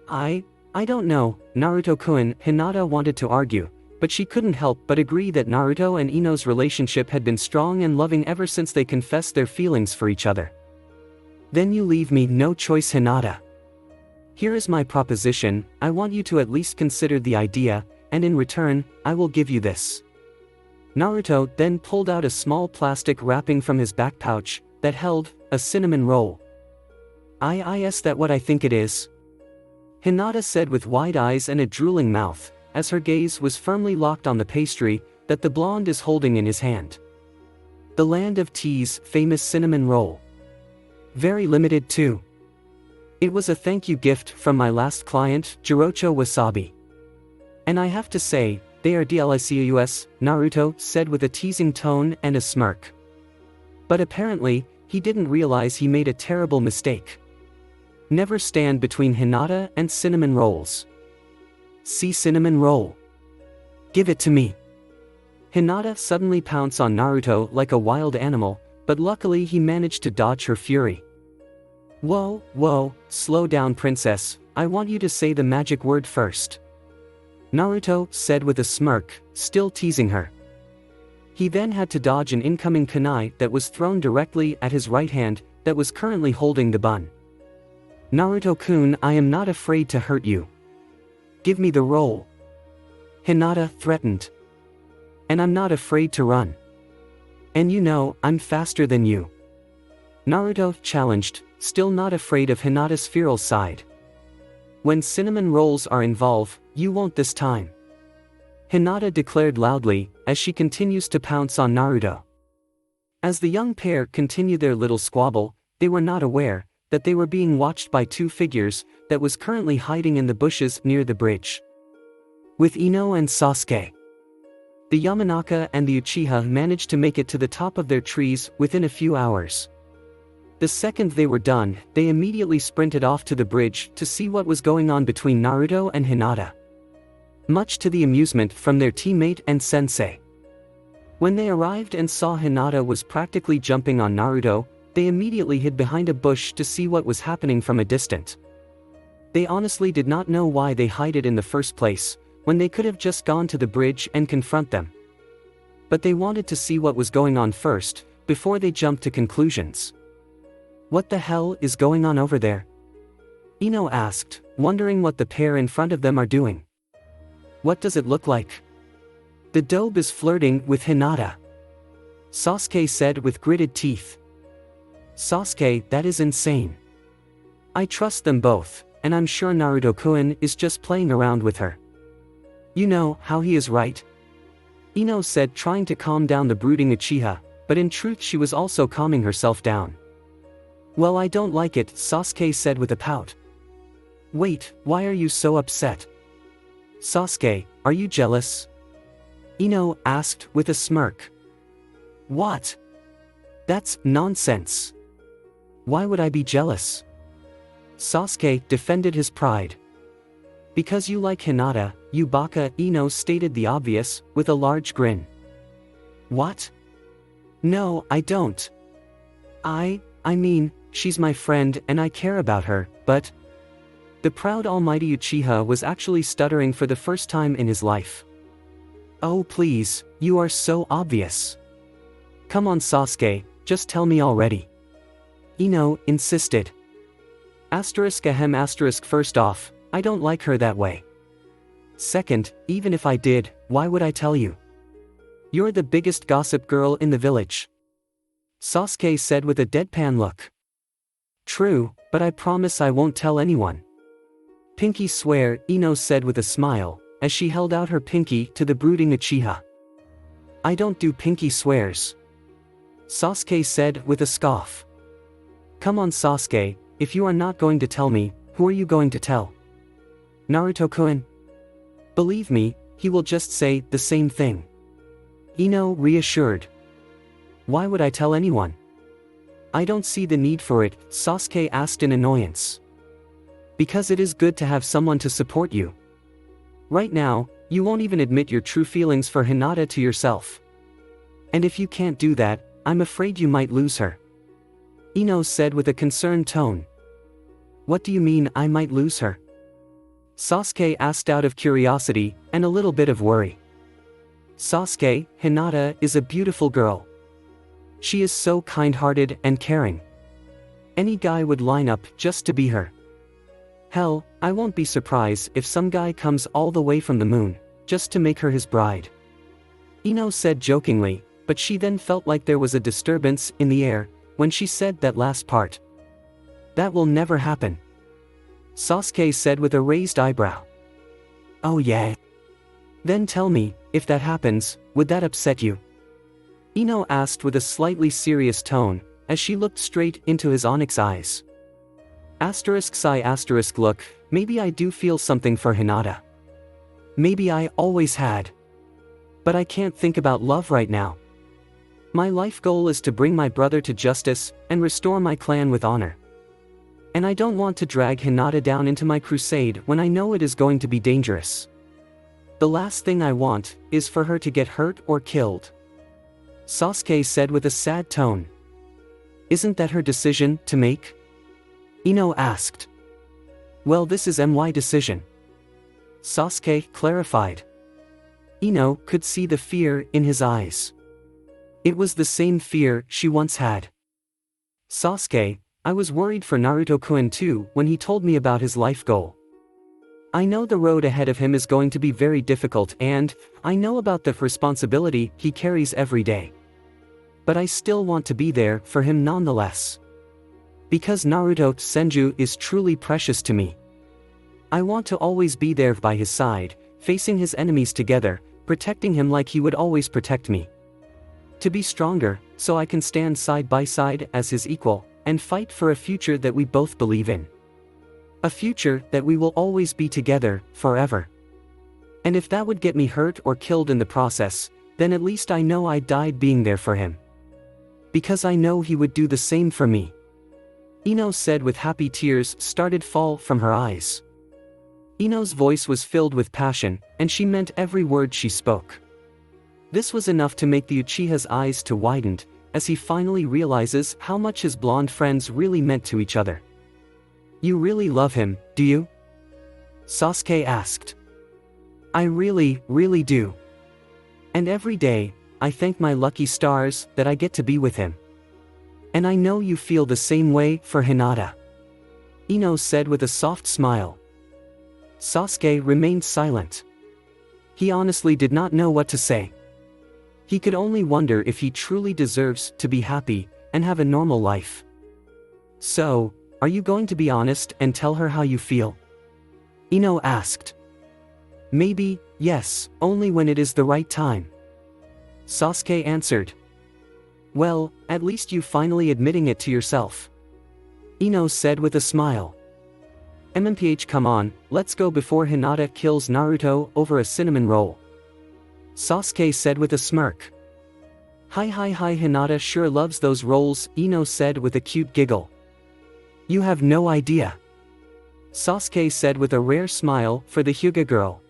I don't know, Naruto-kun. Hinata wanted to argue, but she couldn't help but agree that Naruto and Ino's relationship had been strong and loving ever since they confessed their feelings for each other. Then you leave me no choice, Hinata. Here is my proposition. I want you to at least consider the idea, and in return, I will give you this. Naruto then pulled out a small plastic wrapping from his back pouch that held a cinnamon roll. Is that what I think it is? Hinata said with wide eyes and a drooling mouth, as her gaze was firmly locked on the pastry that the blonde is holding in his hand. The Land of Tea's famous cinnamon roll. Very limited too. It was a thank you gift from my last client, Jirocho Wasabi. And I have to say, they are delicious, Naruto said with a teasing tone and a smirk. But apparently, he didn't realize he made a terrible mistake. Never stand between Hinata and cinnamon rolls. See cinnamon roll. Give it to me. Hinata suddenly pounced on Naruto like a wild animal, but luckily he managed to dodge her fury. Whoa, slow down, princess, I want you to say the magic word first. Naruto said with a smirk, still teasing her. He then had to dodge an incoming kunai that was thrown directly at his right hand that was currently holding the bun. Naruto-kun, I am not afraid to hurt you. Give me the roll. Hinata threatened. And I'm not afraid to run. And you know, I'm faster than you. Naruto challenged, still not afraid of Hinata's feral side. When cinnamon rolls are involved, you won't this time. Hinata declared loudly, as she continues to pounce on Naruto. As the young pair continued their little squabble, they were not aware that they were being watched by two figures that was currently hiding in the bushes near the bridge. With Ino and Sasuke. The Yamanaka and the Uchiha managed to make it to the top of their trees within a few hours. The second they were done, they immediately sprinted off to the bridge to see what was going on between Naruto and Hinata. Much to the amusement from their teammate and sensei. When they arrived and saw Hinata was practically jumping on Naruto, they immediately hid behind a bush to see what was happening from a distance. They honestly did not know why they hid it in the first place, when they could have just gone to the bridge and confront them. But they wanted to see what was going on first, before they jumped to conclusions. What the hell is going on over there? Ino asked, wondering what the pair in front of them are doing. What does it look like? The dobe is flirting with Hinata. Sasuke said with gritted teeth. Sasuke, that is insane. I trust them both, and I'm sure Naruto-kun is just playing around with her. You know how he is, right? Ino said, trying to calm down the brooding Uchiha, but in truth she was also calming herself down. Well, I don't like it, Sasuke said with a pout. Wait, why are you so upset? Sasuke, are you jealous? Ino asked with a smirk. What? That's nonsense. Why would I be jealous? Sasuke defended his pride. Because you like Hinata, you baka, Ino stated the obvious, with a large grin. What? No, I don't. I mean, she's my friend and I care about her, but... The proud almighty Uchiha was actually stuttering for the first time in his life. Oh please, you are so obvious. Come on Sasuke, just tell me already. Ino insisted. First off, I don't like her that way. Second, even if I did, why would I tell you? You're the biggest gossip girl in the village. Sasuke said with a deadpan look. True, but I promise I won't tell anyone. Pinky swear, Ino said with a smile, as she held out her pinky to the brooding Uchiha. I don't do pinky swears. Sasuke said with a scoff. Come on Sasuke, if you are not going to tell me, who are you going to tell? Naruto-kun? Believe me, he will just say the same thing. Ino reassured. Why would I tell anyone? I don't see the need for it, Sasuke asked in annoyance. Because it is good to have someone to support you. Right now, you won't even admit your true feelings for Hinata to yourself. And if you can't do that, I'm afraid you might lose her. Ino said with a concerned tone. What do you mean I might lose her? Sasuke asked out of curiosity, and a little bit of worry. Sasuke, Hinata is a beautiful girl. She is so kind-hearted and caring. Any guy would line up just to be her. Hell, I won't be surprised if some guy comes all the way from the moon, just to make her his bride. Ino said jokingly, but she then felt like there was a disturbance in the air, when she said that last part. That will never happen. Sasuke said with a raised eyebrow. Oh yeah. Then tell me, if that happens, would that upset you? Ino asked with a slightly serious tone, as she looked straight into his onyx eyes. Look, maybe I do feel something for Hinata. Maybe I always had. But I can't think about love right now. My life goal is to bring my brother to justice, and restore my clan with honor. And I don't want to drag Hinata down into my crusade when I know it is going to be dangerous. The last thing I want, is for her to get hurt or killed. Sasuke said with a sad tone. Isn't that her decision to make? Ino asked. Well, this is my decision. Sasuke clarified. Ino could see the fear in his eyes. It was the same fear she once had. Sasuke, I was worried for Naruto-kun too when he told me about his life goal. I know the road ahead of him is going to be very difficult and, I know about the responsibility he carries every day. But I still want to be there for him nonetheless. Because Naruto Senju is truly precious to me. I want to always be there by his side, facing his enemies together, protecting him like he would always protect me. To be stronger, so I can stand side by side as his equal, and fight for a future that we both believe in. A future that we will always be together, forever. And if that would get me hurt or killed in the process, then at least I know I died being there for him. Because I know he would do the same for me. Ino said with happy tears started fall from her eyes. Ino's voice was filled with passion, and she meant every word she spoke. This was enough to make the Uchiha's eyes to widened, as he finally realizes how much his blonde friends really meant to each other. You really love him, do you? Sasuke asked. I really, really do. And every day, I thank my lucky stars that I get to be with him. And I know you feel the same way for Hinata. Ino said with a soft smile. Sasuke remained silent. He honestly did not know what to say. He could only wonder if he truly deserves to be happy, and have a normal life. So, are you going to be honest and tell her how you feel? Ino asked. Maybe, yes, only when it is the right time. Sasuke answered. Well, at least you finally admitting it to yourself. Ino said with a smile. MMPH, come on, let's go before Hinata kills Naruto over a cinnamon roll. Sasuke said with a smirk. Hi Hinata sure loves those rolls, Ino said with a cute giggle. You have no idea. Sasuke said with a rare smile for the Hyuga girl.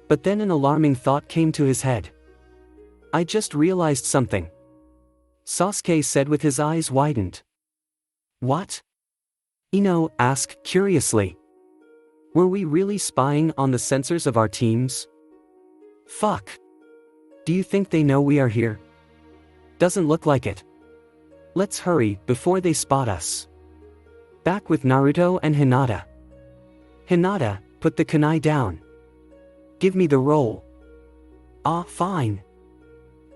But then an alarming thought came to his head. I just realized something. Sasuke said with his eyes widened. What? Ino asked curiously. Were we really spying on the sensors of our teams? Fuck. Do you think they know we are here? Doesn't look like it. Let's hurry before they spot us. Back with Naruto and Hinata. Hinata, put the kunai down. give me the roll. Ah, fine.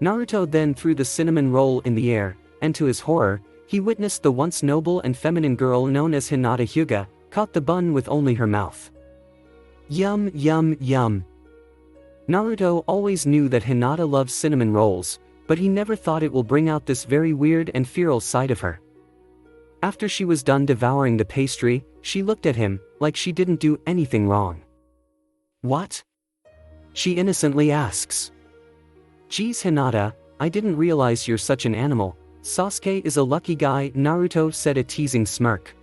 Naruto then threw the cinnamon roll in the air, and to his horror, he witnessed the once noble and feminine girl known as Hinata Hyuga, caught the bun with only her mouth. Yum yum yum. Naruto always knew that Hinata loves cinnamon rolls, but he never thought it will bring out this very weird and feral side of her. After she was done devouring the pastry, she looked at him, like she didn't do anything wrong. What? She innocently asks. Geez Hinata, I didn't realize you're such an animal. Sasuke is a lucky guy, Naruto said, a teasing smirk.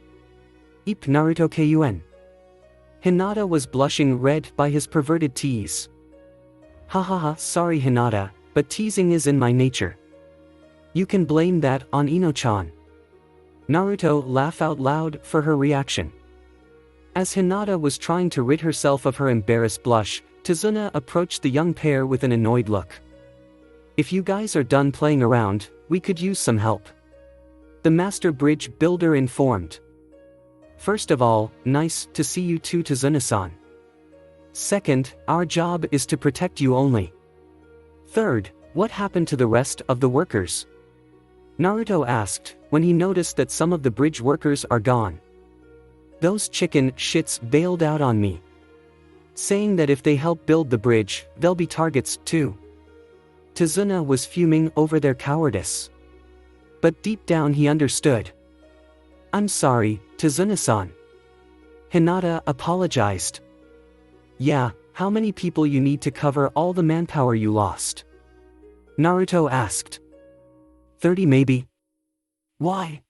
Eep Naruto kun. Hinata was blushing red by his perverted tease. Hahaha, sorry Hinata, but teasing is in my nature. You can blame that on Ino-chan. Naruto laughed out loud for her reaction. As Hinata was trying to rid herself of her embarrassed blush, Tazuna approached the young pair with an annoyed look. If you guys are done playing around, we could use some help. The master bridge builder informed. First of all, nice to see you too, Tazuna-san. Second, our job is to protect you only. Third, what happened to the rest of the workers? Naruto asked, when he noticed that some of the bridge workers are gone. Those chicken shits bailed out on me, saying that if they help build the bridge, they'll be targets too. Tazuna was fuming over their cowardice. But deep down he understood. I'm sorry, Tazuna-san. Hinata apologized. Yeah, how many people you need to cover all the manpower you lost? Naruto asked. 30 maybe. Why?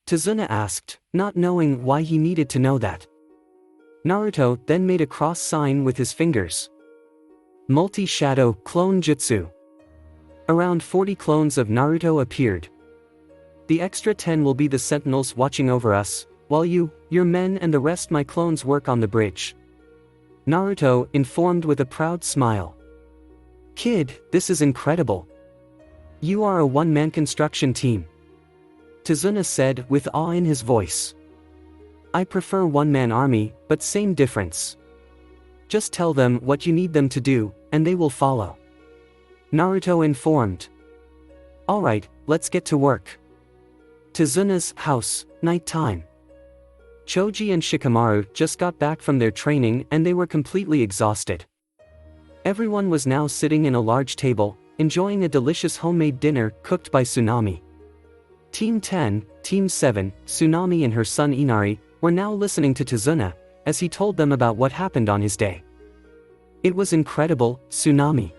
Tazuna asked, not knowing why he needed to know that. Naruto then made a cross sign with his fingers. Multi-shadow clone jutsu. Around 40 clones of Naruto appeared. The extra 10 will be the sentinels watching over us, while you, your men and the rest my clones work on the bridge. Naruto informed with a proud smile. Kid, this is incredible. You are a one-man construction team. Tazuna said with awe in his voice. I prefer one-man army, but same difference. Just tell them what you need them to do, and they will follow. Naruto informed. Alright, let's get to work. Tazuna's house, nighttime. Choji and Shikamaru just got back from their training and they were completely exhausted. Everyone was now sitting in a large table, enjoying a delicious homemade dinner cooked by Tsunami. Team 10, Team 7, Tsunami and her son Inari, were now listening to Tazuna, as he told them about what happened on his day. It was incredible, Tsunami.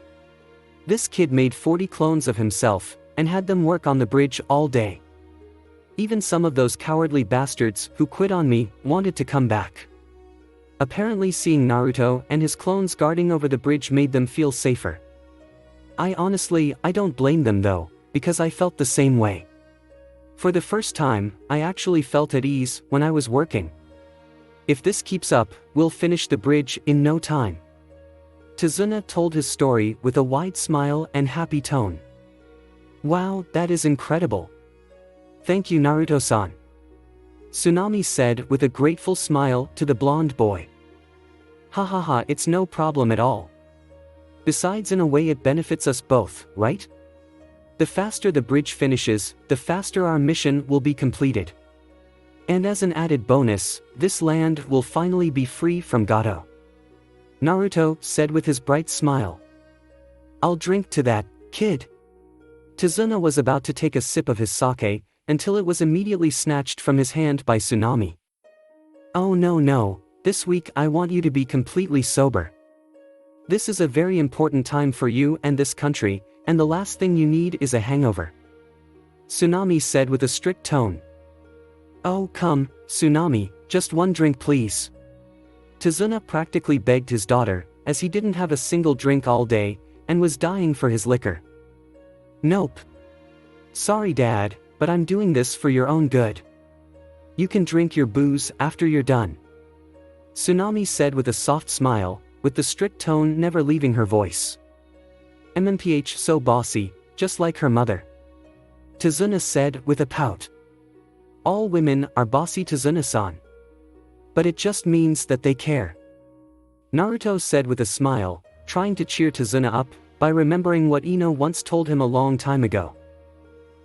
This kid made 40 clones of himself, and had them work on the bridge all day. Even some of those cowardly bastards who quit on me wanted to come back. Apparently seeing Naruto and his clones guarding over the bridge made them feel safer. I don't blame them though, because I felt the same way. For the first time, I actually felt at ease when I was working. If this keeps up, we'll finish the bridge in no time. Tazuna told his story with a wide smile and happy tone. Wow, that is incredible. Thank you Naruto-san. Tsunami said with a grateful smile to the blonde boy. Ha, it's no problem at all. Besides, in a way it benefits us both, right? The faster the bridge finishes, the faster our mission will be completed. And as an added bonus, this land will finally be free from Gato. Naruto said with his bright smile. I'll drink to that, kid. Tazuna was about to take a sip of his sake, until it was immediately snatched from his hand by Tsunami. Oh no, this week I want you to be completely sober. This is a very important time for you and this country, and the last thing you need is a hangover. Tsunami said with a strict tone. Oh come, Tsunami, just one drink please. Tazuna practically begged his daughter, as he didn't have a single drink all day, and was dying for his liquor. Nope. Sorry Dad, but I'm doing this for your own good. You can drink your booze after you're done. Tsunami said with a soft smile, with the strict tone never leaving her voice. MMPH so bossy, just like her mother. Tazuna said with a pout. All women are bossy Tazuna-san. But it just means that they care. Naruto said with a smile, trying to cheer Tazuna up, by remembering what Ino once told him a long time ago.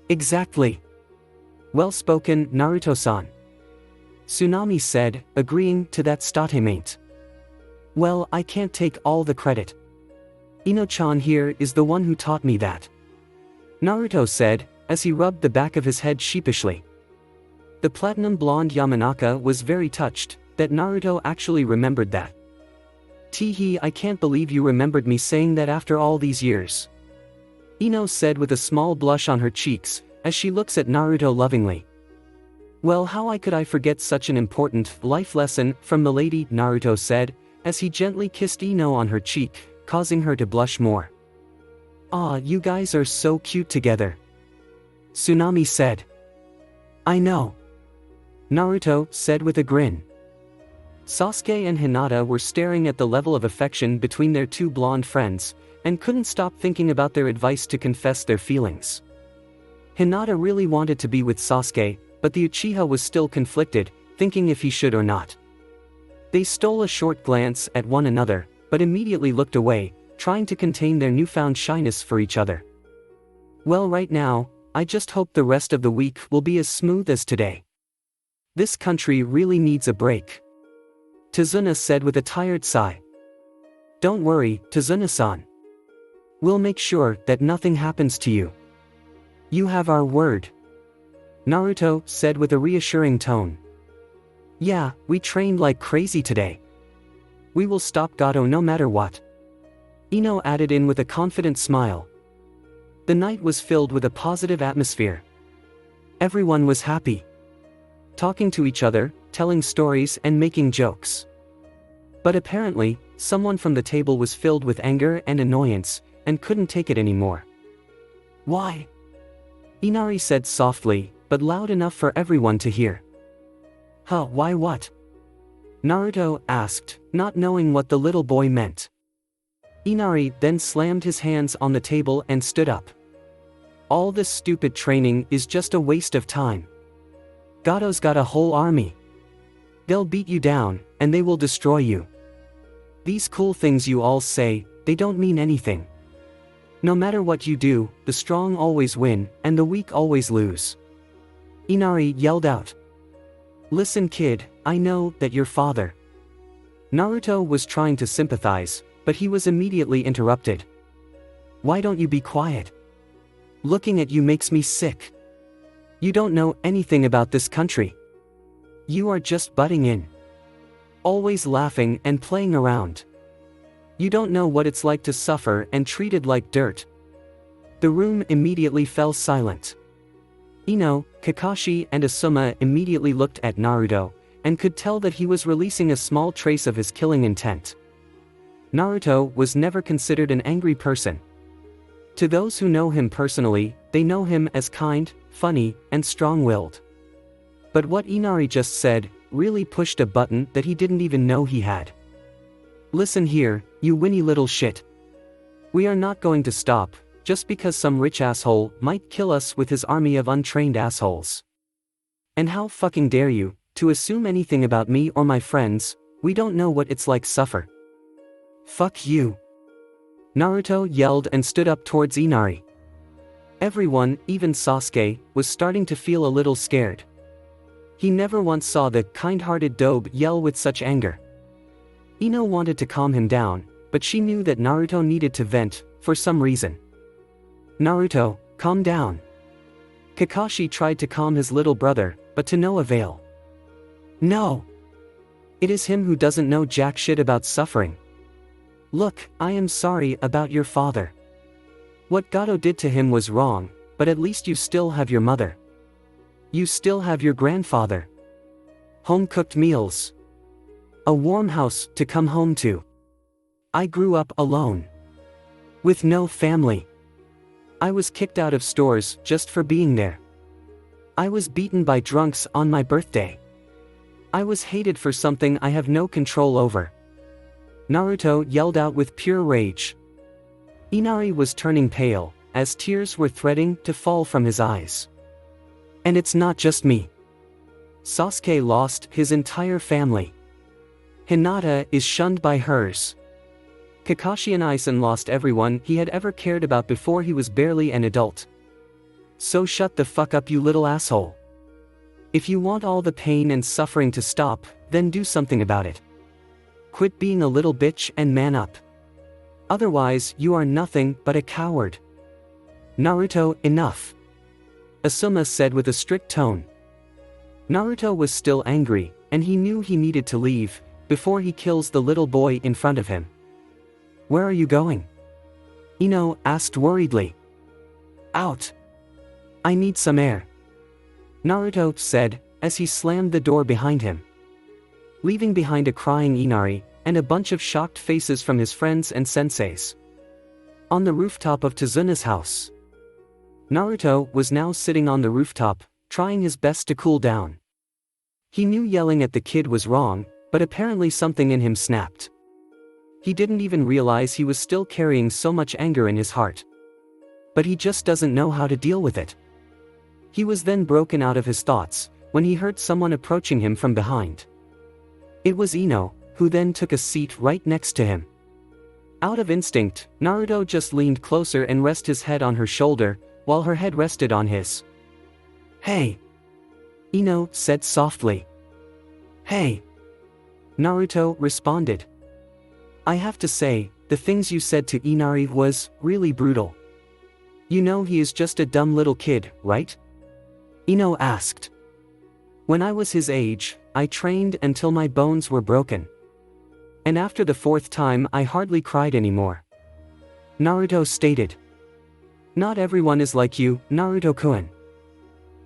Exactly. Well spoken, Naruto-san. Tsunami said, agreeing to that statement. Well, I can't take all the credit. Ino-chan here is the one who taught me that. Naruto said, as he rubbed the back of his head sheepishly. The platinum blonde Yamanaka was very touched that Naruto actually remembered that. Teehee, I can't believe you remembered me saying that after all these years. Ino said with a small blush on her cheeks, as she looks at Naruto lovingly. Well, how could I forget such an important life lesson from milady, Naruto said, as he gently kissed Ino on her cheek, causing her to blush more. Ah, you guys are so cute together. Tsunami said. I know. Naruto said with a grin. Sasuke and Hinata were staring at the level of affection between their two blonde friends, and couldn't stop thinking about their advice to confess their feelings. Hinata really wanted to be with Sasuke, but the Uchiha was still conflicted, thinking if he should or not. They stole a short glance at one another, but immediately looked away, trying to contain their newfound shyness for each other. Well, right now, I just hope the rest of the week will be as smooth as today. This country really needs a break. Tazuna said with a tired sigh. Don't worry, Tazuna-san. We'll make sure that nothing happens to you. You have our word. Naruto said with a reassuring tone. Yeah, we trained like crazy today. We will stop Gato no matter what. Ino added in with a confident smile. The night was filled with a positive atmosphere. Everyone was happy. Talking to each other, telling stories and making jokes. But apparently, someone from the table was filled with anger and annoyance, and couldn't take it anymore. Why? Inari said softly, but loud enough for everyone to hear. Huh, why what? Naruto asked, not knowing what the little boy meant. Inari then slammed his hands on the table and stood up. All this stupid training is just a waste of time. Gato's got a whole army. They'll beat you down, and they will destroy you. These cool things you all say, they don't mean anything. No matter what you do, the strong always win, and the weak always lose. Inari yelled out. Listen kid, I know that your father. Naruto was trying to sympathize, but he was immediately interrupted. Why don't you be quiet? Looking at you makes me sick. You don't know anything about this country. You are just butting in. Always laughing and playing around. You don't know what it's like to suffer and treated like dirt. The room immediately fell silent. Ino, Kakashi and Asuma immediately looked at Naruto, and could tell that he was releasing a small trace of his killing intent. Naruto was never considered an angry person. To those who know him personally, they know him as kind, funny, and strong-willed. But what Inari just said really pushed a button that he didn't even know he had. Listen here, you whiny little shit. We are not going to stop, just because some rich asshole might kill us with his army of untrained assholes. And how fucking dare you, to assume anything about me or my friends, we don't know what it's like suffer. Fuck you. Naruto yelled and stood up towards Inari. Everyone, even Sasuke, was starting to feel a little scared. He never once saw the kind-hearted dobe yell with such anger. Ino wanted to calm him down, but she knew that Naruto needed to vent, for some reason. Naruto, calm down. Kakashi tried to calm his little brother, but to no avail. No. It is him who doesn't know jack shit about suffering. Look, I am sorry about your father. What Gato did to him was wrong, but at least you still have your mother. You still have your grandfather. Home-cooked meals. A warm house to come home to. I grew up alone. With no family. I was kicked out of stores just for being there. I was beaten by drunks on my birthday. I was hated for something I have no control over. Naruto yelled out with pure rage. Inari was turning pale, as tears were threatening to fall from his eyes. And it's not just me. Sasuke lost his entire family. Hinata is shunned by hers. Kakashi and Aizen lost everyone he had ever cared about before he was barely an adult. So shut the fuck up, you little asshole. If you want all the pain and suffering to stop, then do something about it. Quit being a little bitch and man up. Otherwise, you are nothing but a coward. Naruto, enough. Asuma said with a strict tone. Naruto was still angry, and he knew he needed to leave, before he kills the little boy in front of him. Where are you going? Ino asked worriedly. Out. I need some air. Naruto said, as he slammed the door behind him, leaving behind a crying Inari, and a bunch of shocked faces from his friends and senseis. On the rooftop of Tazuna's house. Naruto was now sitting on the rooftop, trying his best to cool down. He knew yelling at the kid was wrong, but apparently something in him snapped. He didn't even realize he was still carrying so much anger in his heart. But he just doesn't know how to deal with it. He was then broken out of his thoughts, when he heard someone approaching him from behind. It was Ino, who then took a seat right next to him. Out of instinct, Naruto just leaned closer and rested his head on her shoulder, while her head rested on his. Hey! Ino said softly. Hey! Naruto responded. I have to say, the things you said to Inari was really brutal. You know he is just a dumb little kid, right? Ino asked. When I was his age, I trained until my bones were broken. And after the fourth time I hardly cried anymore. Naruto stated. Not everyone is like you, Naruto-kun.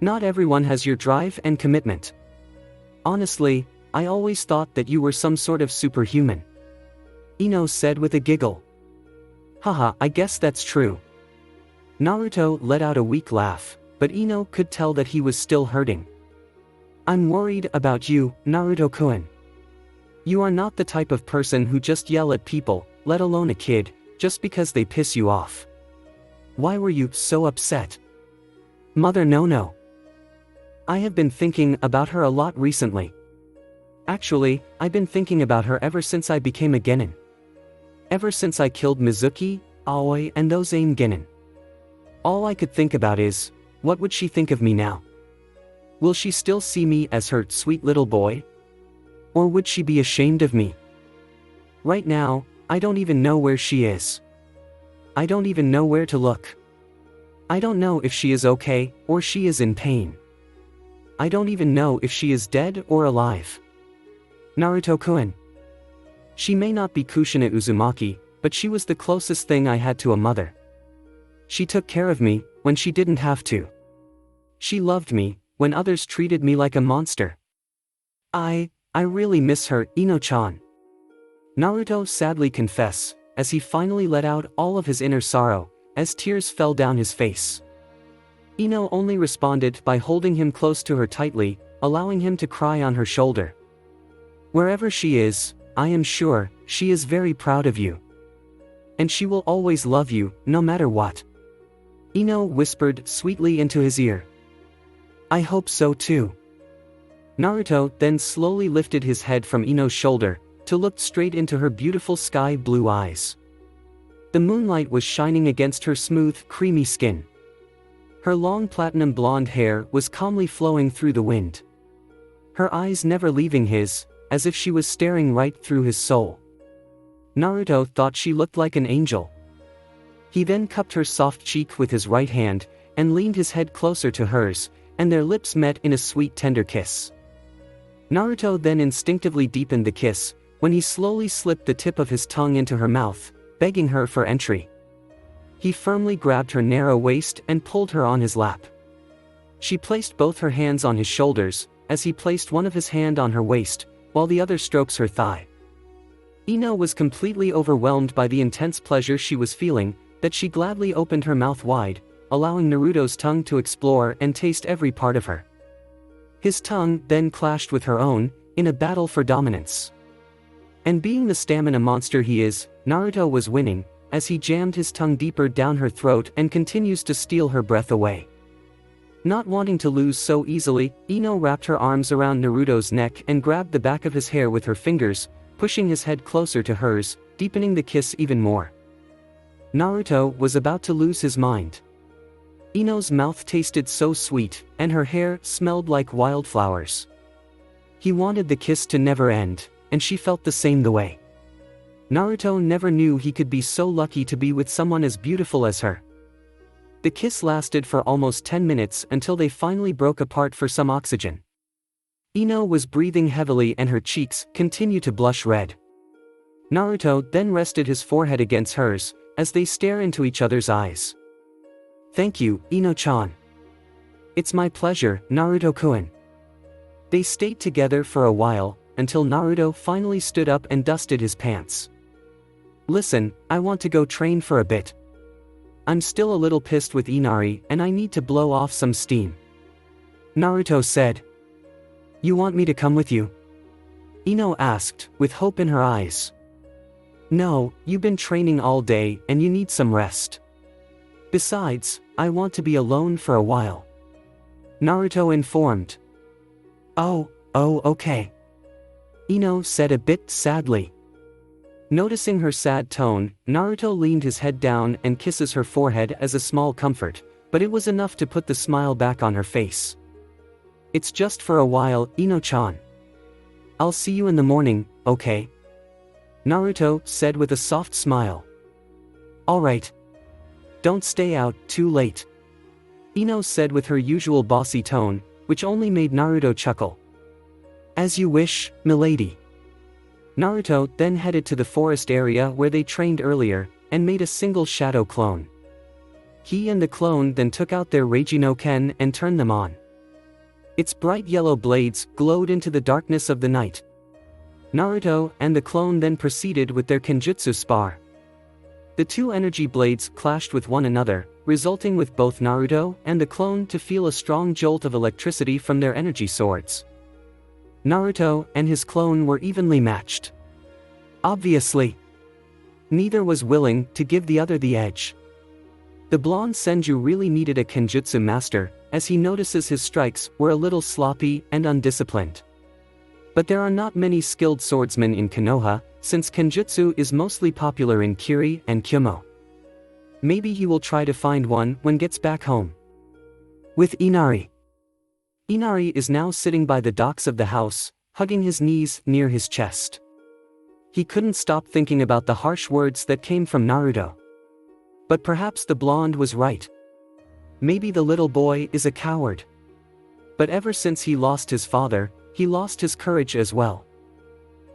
Not everyone has your drive and commitment. Honestly, I always thought that you were some sort of superhuman. Ino said with a giggle. Haha, I guess that's true. Naruto let out a weak laugh, but Ino could tell that he was still hurting. I'm worried about you, Naruto-kun. You are not the type of person who just yell at people, let alone a kid, just because they piss you off. Why were you so upset? Mother no. I have been thinking about her a lot recently. Actually, I've been thinking about her ever since I became a genin. Ever since I killed Mizuki, Aoi and those AIM genin. All I could think about is, what would she think of me now? Will she still see me as her sweet little boy? Or would she be ashamed of me? Right now, I don't even know where she is. I don't even know where to look. I don't know if she is okay, or she is in pain. I don't even know if she is dead or alive. Naruto-kun. She may not be Kushina Uzumaki, but she was the closest thing I had to a mother. She took care of me, when she didn't have to. She loved me, when others treated me like a monster. I really miss her, Ino-chan. Naruto sadly confessed, as he finally let out all of his inner sorrow, as tears fell down his face. Ino only responded by holding him close to her tightly, allowing him to cry on her shoulder. Wherever she is, I am sure, she is very proud of you. And she will always love you, no matter what. Ino whispered sweetly into his ear. I hope so too. Naruto then slowly lifted his head from Ino's shoulder, to look straight into her beautiful sky blue eyes. The moonlight was shining against her smooth, creamy skin. Her long platinum blonde hair was calmly flowing through the wind. Her eyes never leaving his, as if she was staring right through his soul. Naruto thought she looked like an angel. He then cupped her soft cheek with his right hand, and leaned his head closer to hers, and their lips met in a sweet tender kiss. Naruto then instinctively deepened the kiss, when he slowly slipped the tip of his tongue into her mouth, begging her for entry. He firmly grabbed her narrow waist and pulled her on his lap. She placed both her hands on his shoulders, as he placed one of his hand on her waist, while the other strokes her thigh. Ino was completely overwhelmed by the intense pleasure she was feeling, that she gladly opened her mouth wide, allowing Naruto's tongue to explore and taste every part of her. His tongue then clashed with her own, in a battle for dominance. And being the stamina monster he is, Naruto was winning, as he jammed his tongue deeper down her throat and continues to steal her breath away. Not wanting to lose so easily, Ino wrapped her arms around Naruto's neck and grabbed the back of his hair with her fingers, pushing his head closer to hers, deepening the kiss even more. Naruto was about to lose his mind. Ino's mouth tasted so sweet, and her hair smelled like wildflowers. He wanted the kiss to never end, and she felt the same way. Naruto never knew he could be so lucky to be with someone as beautiful as her. The kiss lasted for almost 10 minutes until they finally broke apart for some oxygen. Ino was breathing heavily and her cheeks continued to blush red. Naruto then rested his forehead against hers, as they stare into each other's eyes. "Thank you, Ino-chan. It's my pleasure, Naruto-kun." They stayed together for a while, until Naruto finally stood up and dusted his pants. "Listen, I want to go train for a bit. I'm still a little pissed with Inari and I need to blow off some steam." Naruto said. "You want me to come with you?" Ino asked, with hope in her eyes. "No, you've been training all day and you need some rest. Besides, I want to be alone for a while," Naruto informed. Oh, okay," Ino said a bit sadly. Noticing her sad tone, Naruto leaned his head down and kisses her forehead as a small comfort, but it was enough to put the smile back on her face. "It's just for a while, Ino-chan. I'll see you in the morning, okay?" Naruto said with a soft smile. "Alright. Don't stay out too late," Ino said with her usual bossy tone, which only made Naruto chuckle. "As you wish, milady." Naruto then headed to the forest area where they trained earlier, and made a single shadow clone. He and the clone then took out their Reiji no Ken and turned them on. Its bright yellow blades glowed into the darkness of the night. Naruto and the clone then proceeded with their Kenjutsu spar. The two energy blades clashed with one another, resulting with both Naruto and the clone to feel a strong jolt of electricity from their energy swords. Naruto and his clone were evenly matched. Obviously, neither was willing to give the other the edge. The blonde Senju really needed a Kenjutsu master, as he notices his strikes were a little sloppy and undisciplined. But there are not many skilled swordsmen in Konoha, since Kenjutsu is mostly popular in Kiri and Kyumo. Maybe he will try to find one when gets back home. With Inari. Inari is now sitting by the docks of the house, hugging his knees near his chest. He couldn't stop thinking about the harsh words that came from Naruto. But perhaps the blonde was right. Maybe the little boy is a coward. But ever since he lost his father, he lost his courage as well.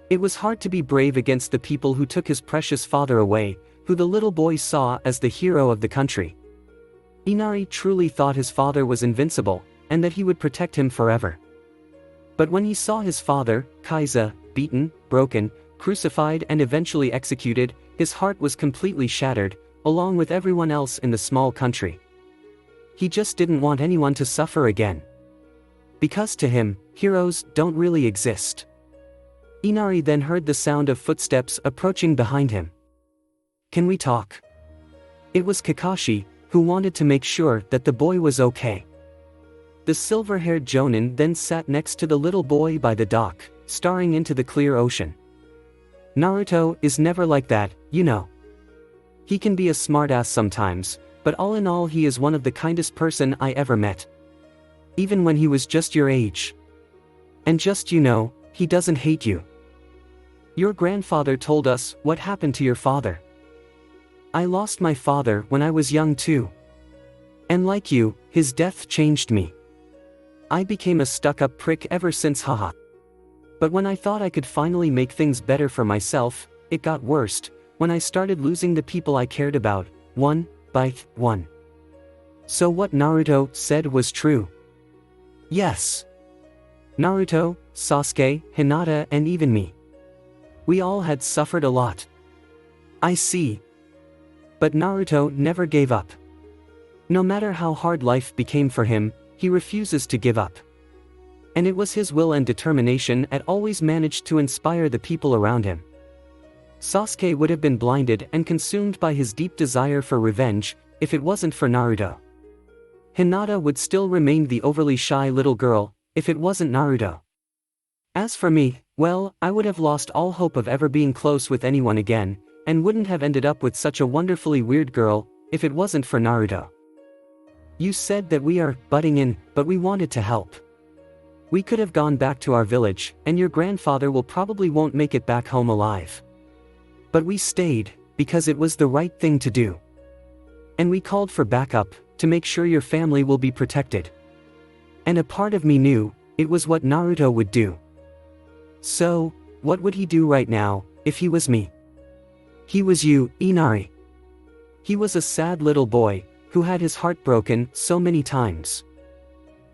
It was hard to be brave against the people who took his precious father away, who the little boy saw as the hero of the country. Inari truly thought his father was invincible, and that he would protect him forever. But when he saw his father, Kaiza, beaten, broken, crucified and eventually executed, his heart was completely shattered, along with everyone else in the small country. He just didn't want anyone to suffer again. Because to him, heroes don't really exist. Inari then heard the sound of footsteps approaching behind him. "Can we talk?" It was Kakashi, who wanted to make sure that the boy was okay. The silver-haired Jonin then sat next to the little boy by the dock, staring into the clear ocean. "Naruto is never like that, you know. He can be a smartass sometimes, but all in all he is one of the kindest person I ever met. Even when he was just your age. And just he doesn't hate you. Your grandfather told us what happened to your father. I lost my father when I was young too. And like you, his death changed me. I became a stuck-up prick ever since, haha. But when I thought I could finally make things better for myself, it got worse, when I started losing the people I cared about, one by one." So what Naruto said was true. Yes. Naruto, Sasuke, Hinata and even me. We all had suffered a lot. I see. But Naruto never gave up. No matter how hard life became for him, he refuses to give up. And it was his will and determination that always managed to inspire the people around him. Sasuke would have been blinded and consumed by his deep desire for revenge, if it wasn't for Naruto. Hinata would still remain the overly shy little girl, if it wasn't Naruto. As for me, Well, I would have lost all hope of ever being close with anyone again, and wouldn't have ended up with such a wonderfully weird girl, if it wasn't for Naruto. You said that we are butting in, but we wanted to help. We could have gone back to our village, and your grandfather will probably won't make it back home alive. But we stayed, because it was the right thing to do. And we called for backup, to make sure your family will be protected. And a part of me knew, it was what Naruto would do. So, what would he do right now, if he was me? He was you, Inari. He was a sad little boy, who had his heart broken so many times.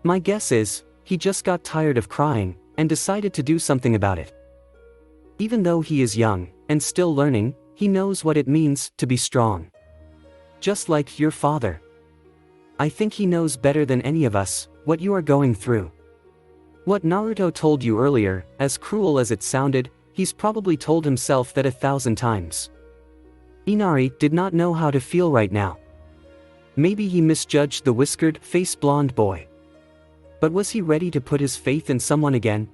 My guess is, he just got tired of crying, and decided to do something about it. Even though he is young, and still learning, he knows what it means to be strong. Just like your father. I think he knows better than any of us, what you are going through. What Naruto told you earlier, as cruel as it sounded, he's probably told himself that 1,000 times. Inari did not know how to feel right now. Maybe he misjudged the whiskered, face-blonde boy. But was he ready to put his faith in someone again?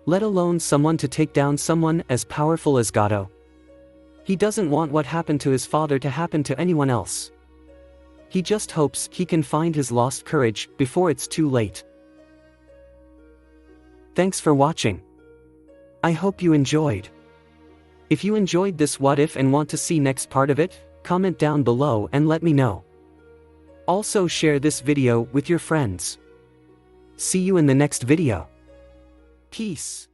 Let alone someone to take down someone as powerful as Gato. He doesn't want what happened to his father to happen to anyone else. He just hopes he can find his lost courage before it's too late. Thanks for watching. I hope you enjoyed. If you enjoyed this what if and want to see next part of it, comment down below and let me know. Also share this video with your friends. See you in the next video. Peace.